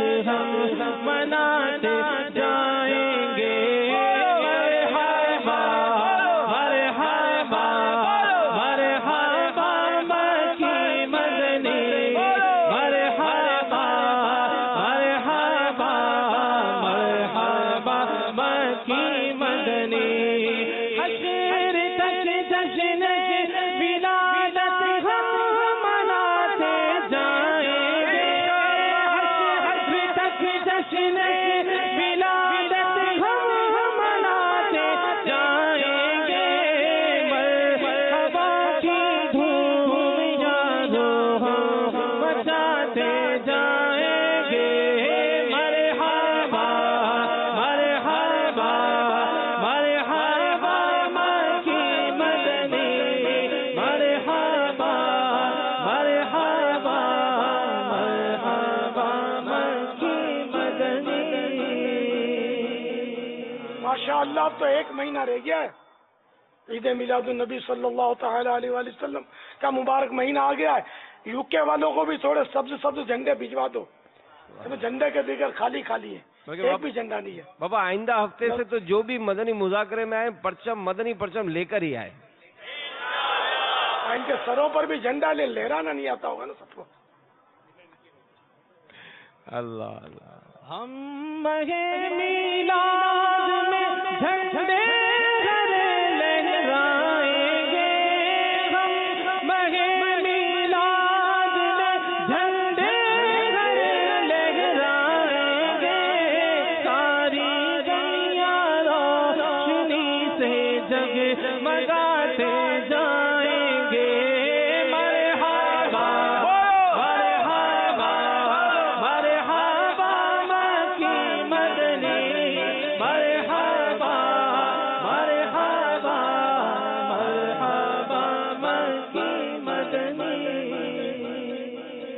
ولادت ہم مناتے جائیں گے مرحبا مرحبا مرحبا مکی مدنی مرحبا مرحبا مرحبا مکی مدنی حشر تک جشن ولادت ہم مناتے جائیں گے حشر تک جشن ولادت ہم مناتے جائیں گے مرحبا کی دھوم یادو ہم مچاتے جائیں گے مرحبا مرحبا مرحبا مکی مدنی مرحبا مرحبا مرحبا مکی مدنی. ماشاءاللہ تو ایک مہینہ رہ گیا ہے. عید میلاد النبی صلی اللہ تعالی علیہ وآلہ وسلم کا مبارک مہینہ آ گیا ہے. یو کے والوں کو بھی تھوڑے سبز سبز جھنڈے بھجوا دو. جھنڈے کے دیگر خالی خالی ہے, ایک بھی جھنڈا نہیں ہے. بابا آئندہ ہفتے سے تو جو بھی مدنی مذاکرے میں آئے پرچم مدنی پرچم لے کر ہی آئے. ان کے سروں پر بھی جھنڈا لہرانا نہیں آتا ہوگا نا سب کو. اللہ اللہ. ہم ماہ میلاد میں جھنڈے لہرائیں گے ہم ماہ میلاد میں جھنڈے لہرائیں گے ساری دنیا روشنی سے جگمگاتے جائیں گے مرحبا مرحبا مرحبا مکی مدنی مرحبا مرحبا مرحبا مکی مدنی.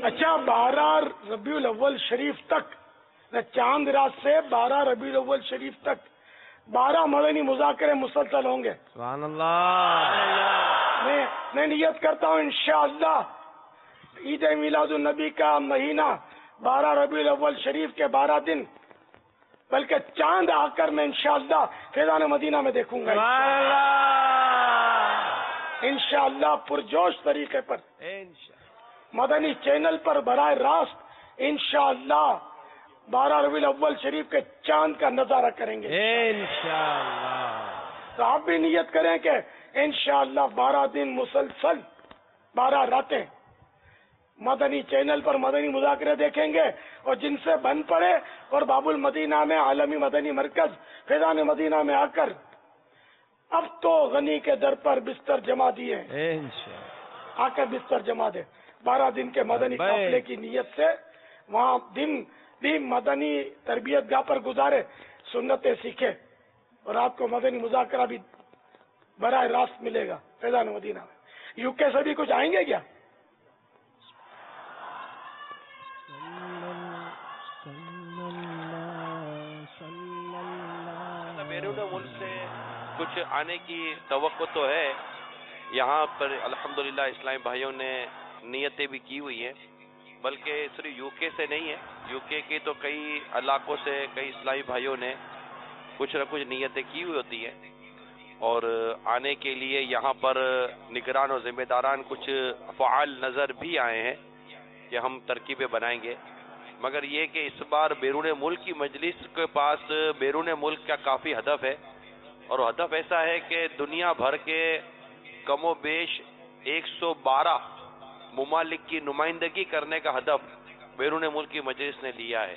اچھا 12 ربیع الاول شریف تک چاند رات سے 12 ربیع الاول شریف تک 12 مدنی مذاکرے مسلسل ہوں گے. سبحان اللہ. میں نیت کرتا ہوں انشاءاللہ عید میلاد النبی کا مہینہ 12 ربیع الاول شریف کے 12 دن بلکہ چاند آ کر میں انشاءاللہ فیضان مدینہ میں دیکھوں گا انشاءاللہ پرجوش طریقے پر مدنی چینل پر براہ راست انشاءاللہ 12 ربیع الاول شریف کے چاند کا نظارہ کریں گے انشاءاللہ. تو آپ بھی نیت کریں کہ انشاءاللہ 12 دن مسلسل 12 راتیں مدنی چینل پر مدنی مذاکرے دیکھیں گے اور جن سے بن پڑے اور باب المدینہ میں عالمی مدنی مرکز فیضان مدینہ میں آ کر اب تو غنی کے در پر بستر جما دیے آ کر بستر جما دے. 12 دن کے مدنی قافلے کی نیت سے وہاں دن مدنی تربیت گاہ پر گزارے, سنتیں سیکھے اور آپ کو مدنی مذاکرہ بھی براہ راست ملے گا فیضان مدینہ میں. یو کے سے بھی کچھ آئیں گے کیا؟ بیرون ملک سے کچھ آنے کی توقع تو ہے. یہاں پر الحمدللہ اسلامی بھائیوں نے نیتیں بھی کی ہوئی ہیں, بلکہ صرف یو کے سے نہیں ہے, یو کے کی تو کئی علاقوں سے کئی اسلامی بھائیوں نے کچھ نہ کچھ نیتیں کی ہوئی ہوتی ہیں اور آنے کے لیے یہاں پر نگران اور ذمہ داران کچھ فعال نظر بھی آئے ہیں کہ ہم ترکیبیں بنائیں گے. مگر یہ کہ اس بار بیرون ملک کی مجلس کے پاس بیرون ملک کا کافی ہدف ہے اور ہدف ایسا ہے کہ دنیا بھر کے کم و بیش 112 ممالک کی نمائندگی کرنے کا ہدف بیرون ملک کی مجلس نے لیا ہے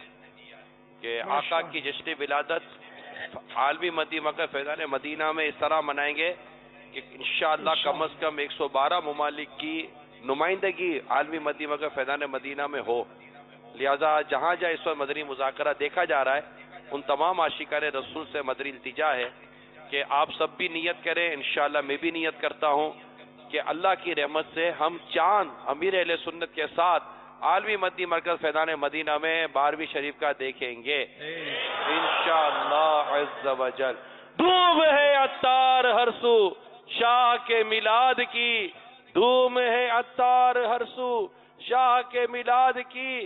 کہ آقا کی جشن ولادت عالمی مدی مکہ فیضان مدینہ میں اس طرح منائیں گے کہ انشاءاللہ کم از کم 112 ممالک کی نمائندگی عالمی مدی مکہ فیضان مدینہ میں ہو. لہذا جہاں جہاں اس وقت مدنی مذاکرہ دیکھا جا رہا ہے ان تمام عاشقان رسول سے مدنی التجا ہے کہ آپ سب بھی نیت کریں. انشاءاللہ میں بھی نیت کرتا ہوں کہ اللہ کی رحمت سے ہم چاند امیر اہل سنت کے ساتھ عالمی مدنی مرکز فیضان مدینہ میں 12ویں شریف کا دیکھیں گے انشاءاللہ عز و جل. دھوم ہے عطار ہر سو شاہ کے میلاد کی, دھوم ہے عطار ہر سو شاہ کے میلاد کی,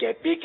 KPK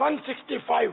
165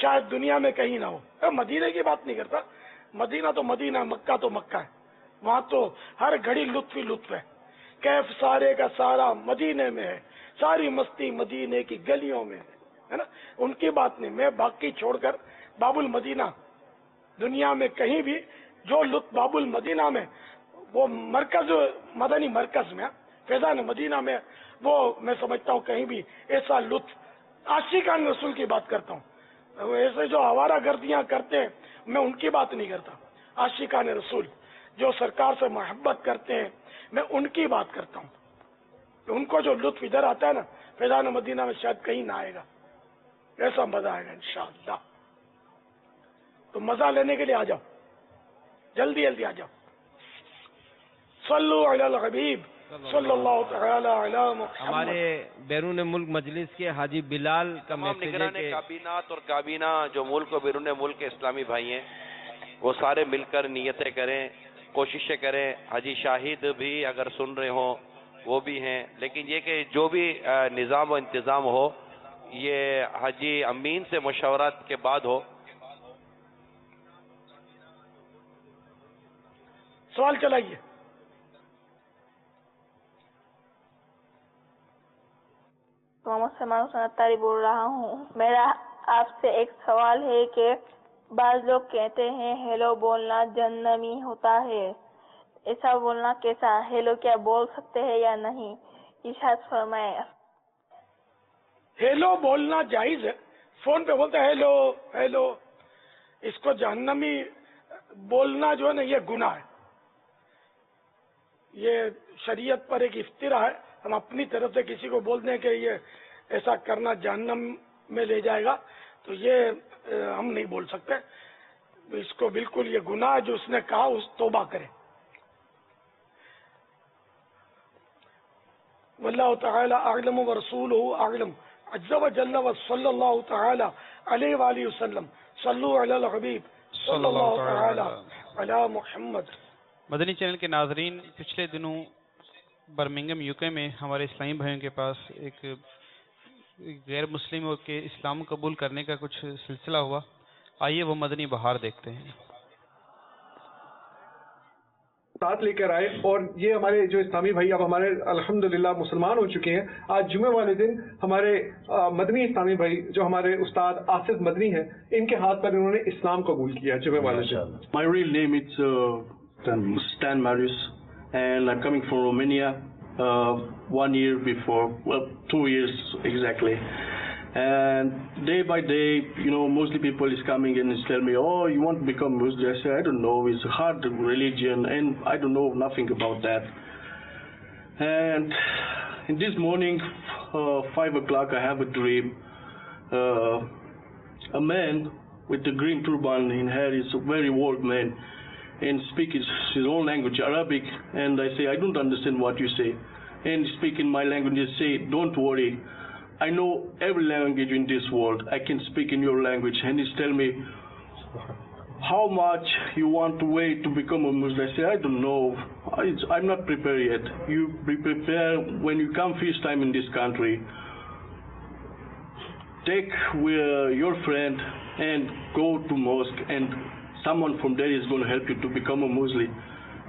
شاید دنیا میں کہیں نہ ہو. مدینے کی بات نہیں کرتا, مدینہ تو مدینہ, مکہ تو مکہ ہے, وہاں تو ہر گھڑی لطف ہی لطف ہے. کیف سارے کا سارا مدینے میں ہے, ساری مستی مدینے کی گلیوں میں ہے نا, ان کی بات نہیں. میں باقی چھوڑ کر باب المدینہ, دنیا میں کہیں بھی جو لطف باب المدینہ میں, وہ مرکز مدنی مرکز میں, فیضان مدینہ میں, وہ میں سمجھتا ہوں کہیں بھی ایسا لطف. عاشقان رسول کی بات کرتا ہوں, ایسے جو آوارہ گردیاں کرتے ہیں میں ان کی بات نہیں کرتا. عاشقان رسول جو سرکار سے محبت کرتے ہیں میں ان کی بات کرتا ہوں. ان کو جو لطف ادھر آتا ہے نا فیضان مدینہ میں شاید کہیں نہ آئے گا. ایسا مزہ آئے گا انشاءاللہ. تو مزہ لینے کے لیے آ جاؤ, جلدی جلدی آ جاؤ. صلو علی الحبیب صلی اللہ تعالی علی محمد. ہمارے بیرون ملک مجلس کے حاجی بلال کا تمام میسج ہے نگران کہ کابینات اور کابینہ جو ملک و بیرون ملک کے اسلامی بھائی ہیں وہ سارے مل کر نیتیں کریں, کوششیں کریں. حاجی شاہد بھی اگر سن رہے ہوں وہ بھی ہیں, لیکن یہ کہ جو بھی نظام و انتظام ہو یہ حاجی امین سے مشاورات کے بعد ہو. سوال چلائیے. محمد سلمان حسین اتاری بول رہا ہوں. میرا آپ سے ایک سوال ہے کہ بعض لوگ کہتے ہیں ہیلو بولنا جہنمی ہوتا ہے, ایسا بولنا کیسا؟ ہیلو کیا بول سکتے ہیں یا نہیں؟ ارشاد فرمائیں. ہیلو بولنا جائز ہے, فون پہ بولتا ہے ہیلو ہیلو. اس کو جہنمی بولنا جو ہے نا یہ گناہ ہے, یہ شریعت پر ایک افترا ہے. ہم اپنی طرف سے کسی کو بول دیں کہ یہ ایسا کرنا جہنم میں لے جائے گا تو یہ ہم نہیں بول سکتے. اس کو بالکل یہ گناہ جو اس نے کہا اس توبہ کرے. واللہ تعالی اعلم ورسولہ اعلم عز وجل وصلی اللہ تعالی علیہ وآلہ وسلم. صلو علی الحبیب صلی اللہ تعالی علی محمد. مدنی چینل کے ناظرین, پچھلے دنوں برمنگم یوکے میں ہمارے اسلامی بھائیوں کے پاس ایک غیر مسلموں کے اسلام قبول کرنے کا کچھ سلسلہ ہوا. آئیے وہ مدنی بہار دیکھتے ہیں. ساتھ لے کر آئے اور یہ ہمارے جو اسلامی بھائی اب ہمارے الحمدللہ مسلمان ہو چکے ہیں. آج جمعہ والے دن ہمارے مدنی اسلامی بھائی جو ہمارے استاد آصف مدنی ہیں, ان کے ہاتھ پر انہوں نے اسلام قبول کیا جمعہ والے دن. My real name is Stan Marius and I'm coming from Romania 1 year before, well 2 years exactly. And day by day, you know, Muslim people is coming in and tell me, oh, you want to become Muslim? I say, I don't know, it's a hard religion and I don't know nothing about that. And in this morning, 5 o'clock, I have a dream. A man with a green turban in hair, is a very old man, and speaks his own language, Arabic, and I say, I don't understand what you say. And speak in my language, and say, don't worry, I know every language in this world. I can speak in your language. And he's telling me, how much you want to wait to become a Muslim? I say, I don't know. I'm not prepared yet. You be prepared when you come first time in this country. Take your friend and go to mosque, and someone from there is going to help you to become a Muslim.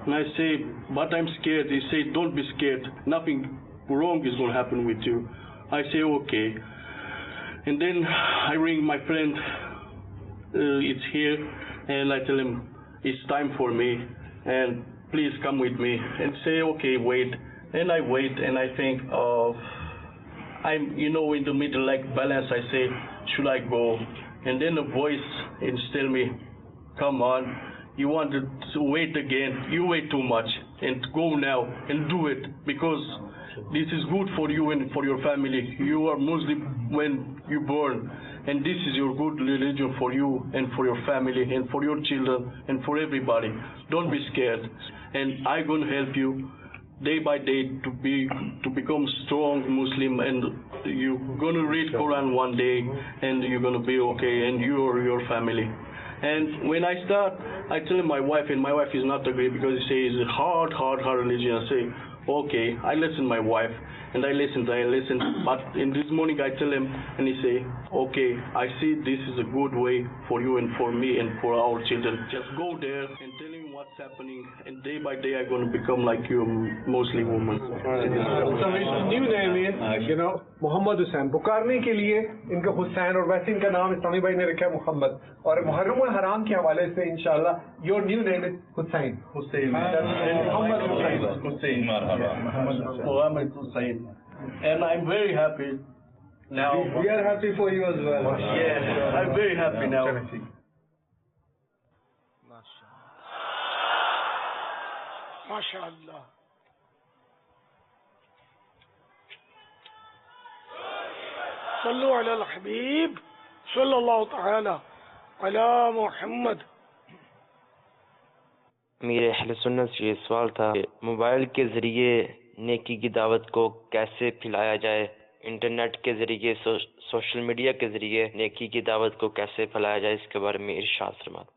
And I say, but I'm scared. He say, don't be scared. Nothing wrong is going to happen with you. I say, okay. And then I ring my friend, it's here, and I tell him, it's time for me, and please come with me. And say, okay, wait. And I wait, and I think, I'm, in the middle, like balance. I say, should I go? And then a voice is tell me, come on, you want to wait again? You wait too much, and go now, and do it, because this is good for you and for your family. You are Muslim when you born, and this is your good religion for you and for your family and for your children and for everybody. Don't be scared, and I'm going to help you day by day to become strong Muslim, and you're going to read Quran one day, and you're going to be okay, and you or your family. And when I tell my wife, and my wife is not agree because she says it's hard religion. I say, okay, I listen my wife, and I listen. But in this morning I tell him, and he say, okay, I see this is a good way for you and for me and for our children. Just go there and tell him what's happening, and day by day I'm going to become like you, Muslim woman. So his new name is, Muhammad Hussain. پکارنے کے لیے ان کا حسین، اور ویسے ان کا نام اسلامی بھائی نے رکھا ہے محمد، اور محرم الحرام کے حوالے سے انشاءاللہ your new name is Hussain. Muhammad Hussain. Muhammad Hussain. And I'm very happy now. We are happy for you as well. Yes, I'm very happy now. MashaAllah. صلو علی الحبیب صلی اللہ تعالی علی محمد. میرے اہل سنت سے یہ سوال تھا کہ موبائل کے ذریعے نیکی کی دعوت کو کیسے پھیلایا جائے، انٹرنیٹ کے ذریعے، سوشل میڈیا کے ذریعے نیکی کی دعوت کو کیسے پھیلایا جائے، اس کے بارے میں ارشاد فرمائیں.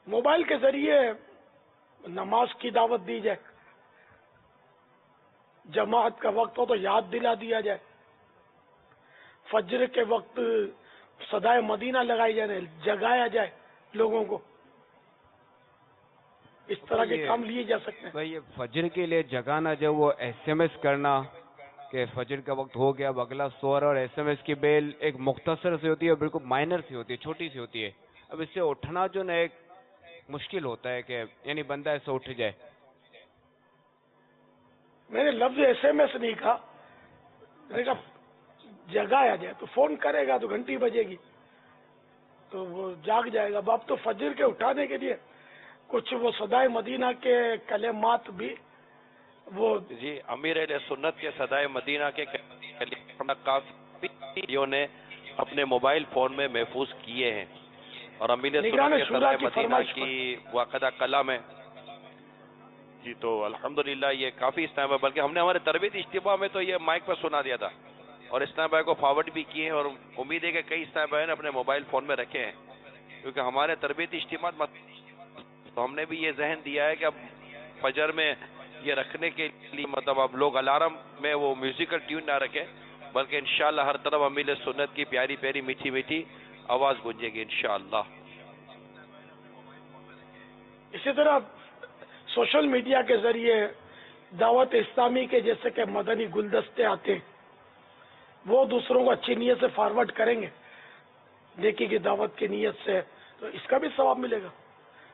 موبائل کے ذریعے نماز کی دعوت دی جائے، جماعت کا وقت ہو تو یاد دلا دیا جائے، فجر کے وقت صدائے مدینہ لگائی جائے، جگایا جائے لوگوں کو. اس طرح کے کام لیے جا سکتے ہیں. بھائی فجر کے لیے جگانا جو وہ SMS کرنا کہ فجر کا وقت ہو گیا، اب اگلا سو رہا، اور SMS کی بیل ایک مختصر سی ہوتی ہے، بالکل مائنر سی ہوتی ہے، چھوٹی سی ہوتی ہے. اب اس سے اٹھنا جو نا ایک مشکل ہوتا ہے کہ یعنی بندہ ایسے اٹھ جائے. میں نے لفظ SMS نہیں کہا، میں نے کہا جگایا جائے. تو فون کرے گا تو گھنٹی بجے گی تو وہ جاگ جائے گا. اب تو فجر کے اٹھانے کے لیے کچھ وہ صدائے مدینہ کے کلمات بھی وہ جی امیر اہل سنت کے صدائے مدینہ کے کلمات کافی نے اپنے موبائل فون میں محفوظ کیے ہیں، اور امیر سنت کے صدائے مدینہ کی واقعہ کلام ہے جی. تو الحمدللہ یہ کافی اسلام ہے، بلکہ ہم نے ہمارے تربیت اجتماع میں تو یہ مائک پر سنا دیا تھا، اور اسلام بھائی کو فارورڈ بھی کیے ہیں، اور امید ہے کہ کئی اسلام بھائی نے اپنے موبائل فون میں رکھے ہیں، کیونکہ ہمارے تربیت اجتماع تو ہم نے بھی یہ ذہن دیا ہے کہ اب فجر میں یہ رکھنے کے لیے مطلب اب لوگ الارم میں وہ میوزیکل ٹیون نہ رکھیں، بلکہ انشاءاللہ ہر طرف امیر سنت کی پیاری پیاری میٹھی میٹھی آواز گونجے گی انشاءاللہ. اسی طرح سوشل میڈیا کے ذریعے دعوت اسلامی کے جیسے کہ مدنی گلدستے آتے ہیں، وہ دوسروں کو اچھی نیت سے فارورڈ کریں گے نیکی کی دعوت کی نیت سے، تو اس کا بھی ثواب ملے گا.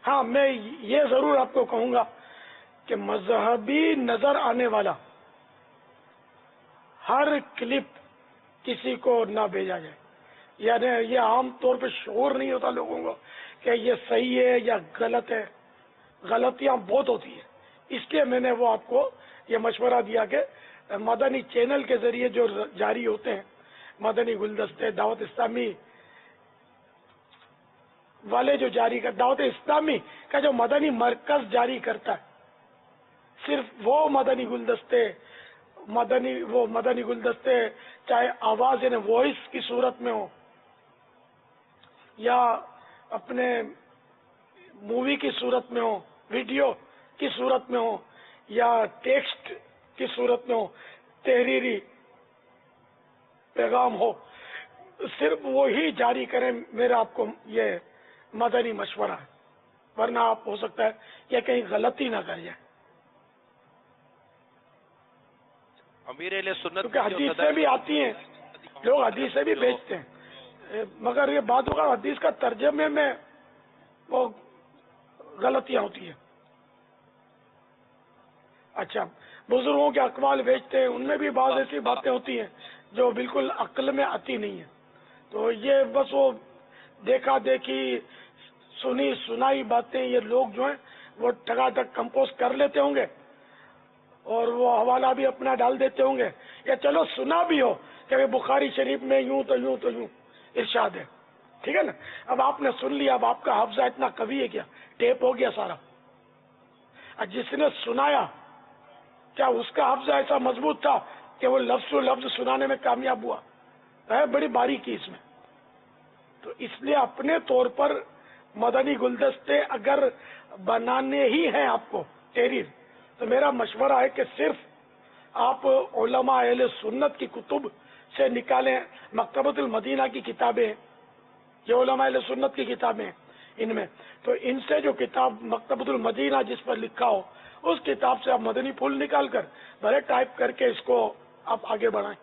ہاں میں یہ ضرور آپ کو کہوں گا کہ مذہبی نظر آنے والا ہر کلپ کسی کو نہ بھیجا جائے. یعنی یہ عام طور پہ شعور نہیں ہوتا لوگوں کو کہ یہ صحیح ہے یا غلط ہے. غلطیاں بہت ہوتی ہیں، اس لیے میں نے وہ آپ کو یہ مشورہ دیا کہ مدنی چینل کے ذریعے جو جاری ہوتے ہیں مدنی گلدستے، دعوت اسلامی والے جو جاری کر، دعوت اسلامی کا جو مدنی مرکز جاری کرتا ہے، صرف وہ مدنی گلدستے چاہے آواز یعنی وائس کی صورت میں ہو یا اپنے مووی کی صورت میں ہو، ویڈیو کی صورت میں ہو یا ٹیکسٹ کی صورت میں ہو، تحریری پیغام ہو، صرف وہی جاری کریں. میرا آپ کو یہ مدنی مشورہ ہے، ورنہ آپ ہو سکتا ہے یا کہیں غلطی نہ کر جائے. امیر اہل سنت کیونکہ حدیثیں بھی آتی ہیں، لوگ حدیثیں بھی بیچتے ہیں، مگر یہ بات ہوگا حدیث کا ترجمے میں وہ غلطیاں ہوتی ہیں. اچھا، بزرگوں کے اقوال بیچتے ہیں، ان میں بھی بعض ایسی باتیں ہوتی ہیں جو بالکل عقل میں آتی نہیں ہیں. تو یہ بس وہ دیکھا دیکھی سنی سنائی باتیں یہ لوگ جو ہیں وہ ٹھگا ٹھگ کمپوز کر لیتے ہوں گے اور وہ حوالہ بھی اپنا ڈال دیتے ہوں گے، یا چلو سنا بھی ہو کہ بخاری شریف میں یوں تو یوں تو یوں ارشاد ہے، ٹھیک ہے نا. اب آپ نے سن لیا، اب آپ کا حافظہ اتنا قوی ہے کیا؟ ٹیپ ہو گیا سارا. جس نے سنایا کیا اس کا حافظہ ایسا مضبوط تھا کہ وہ لفظ و لفظ سنانے میں کامیاب ہوا؟ ہے بڑی باریکی اس میں. تو اس لیے اپنے طور پر مدنی گلدستے اگر بنانے ہی ہیں آپ کو تحریر، تو میرا مشورہ ہے کہ صرف آپ علماء اہل سنت کی کتب سے نکالیں. مکتبۃ المدینہ کی کتابیں، یہ علماء اہل سنت کی کتابیں ہیں ان میں، تو ان سے جو کتاب مکتبۃ المدینہ جس پر لکھا ہو اس کتاب سے آپ مدنی پھول نکال کر بڑے ٹائپ کر کے اس کو آپ آگے بڑھائیں.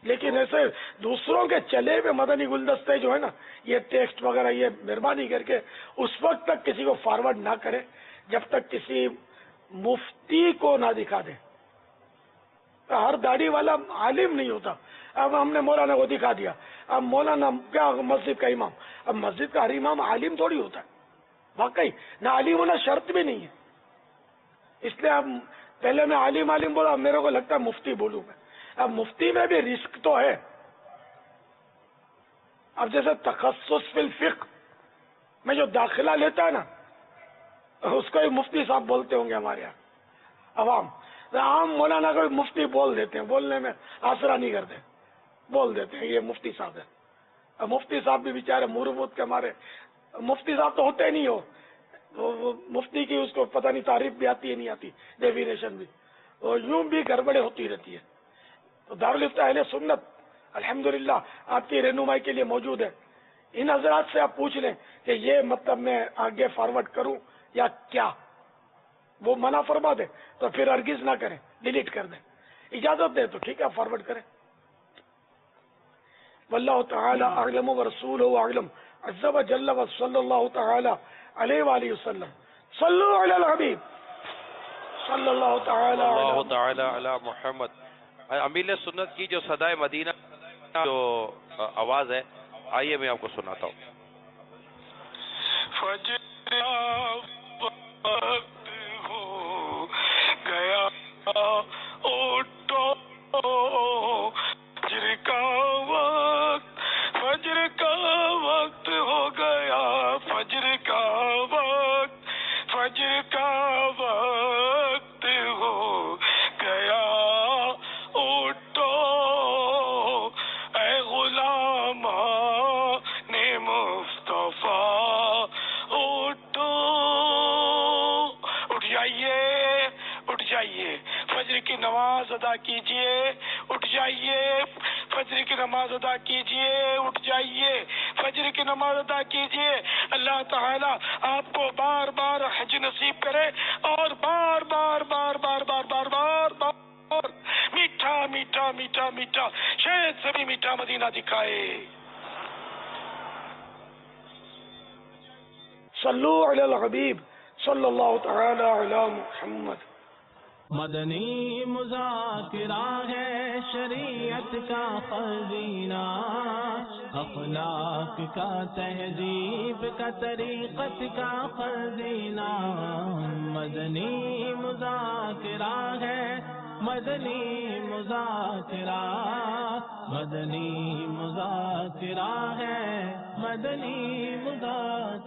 لیکن ایسے دوسروں کے چلے ہوئے مدنی گلدستے جو ہے نا، یہ ٹیکسٹ وغیرہ، یہ مہربانی کر کے اس وقت تک کسی کو فارورڈ نہ کریں جب تک کسی مفتی کو نہ دکھا دیں. ہر داڑھی والا عالم نہیں ہوتا. اب ہم نے مولانا کو دکھا دیا، اب مولانا کیا مسجد کا امام، اب مسجد کا ہر امام عالم تھوڑی ہوتا ہے. واقعی نہ عالم ہونا شرط بھی نہیں ہے. اس لیے اب پہلے میں عالم بولا، اب میرے کو لگتا ہے مفتی بولوں میں. اب مفتی میں بھی رسک تو ہے. اب جیسے تخصص فی الفقہ میں جو داخلہ لیتا ہے نا، اس کو مفتی صاحب بولتے ہوں گے ہمارے یہاں عوام. عام مولانا کو مفتی بول دیتے ہیں، بولنے میں آسرا نہیں کرتے، بول دیتے ہیں یہ مفتی صاحب ہے. اب مفتی صاحب بھی بیچارے مربوط کے مارے، مفتی صاحب تو ہوتے نہیں ہو، وہ مفتی کی اس کو پتہ نہیں تعریف بھی آتی ہے نہیں آتی، ڈیفینیشن بھی، اور یوں بھی گڑبڑیں ہوتی رہتی ہے. تو دارالفتہ اہل سنت الحمدللہ آپ کی رہنمائی کے لیے موجود ہے. ان حضرات سے آپ پوچھ لیں کہ یہ مطلب میں آگے فارورڈ کروں یا کیا. وہ منع فرما دے تو پھر ہرگز نہ کریں، ڈیلیٹ کر دیں. اجازت دے تو ٹھیک ہے فارورڈ کریں. واللہ تعالی اعلم ورسولہ اعلم عز وجل وصلی اللہ تعالی علیہ وآلہ وسلم. صلو علی الحبیب صلی اللہ تعالی علی محمد. امیر سنت کی جو صدائے مدینہ جو آواز ہے، آئیے میں آپ کو سناتا ہوں. فجر وقت ہو گیا اٹھو، فجر کا وقت، فجر کا وقت ہو گیا، فجر کا وقت، فجر کا وقت ہو گیا اٹھو، اے غلامان مصطفیٰ اٹھو. اٹھ جائیے، اٹھ جائیے، فجر کی نماز ادا کیجئے. اٹھ جائیے، فجر کی نماز ادا کیجئے. اٹھ جائیے، فجر کی نماز ادا کیجئے. اللہ تعالی آپ کو بار بار حج نصیب کرے اور بار بار بار بار بار بار بار بار میٹھا میٹھا میٹھا میٹھا شاید سے بھی میٹھا مدینہ دکھائے. صلو علی الحبیب صلی اللہ تعالی علی محمد. مدنی مذاکرہ ہے شریعت کا خزینہ، اخلاق کا، تہذیب کا، طریقت کا خزینہ. مدنی مذاکرہ ہے، مدنی مذاکرہ، مدنی مذاکرہ ہے، مدنی مذاکرہ.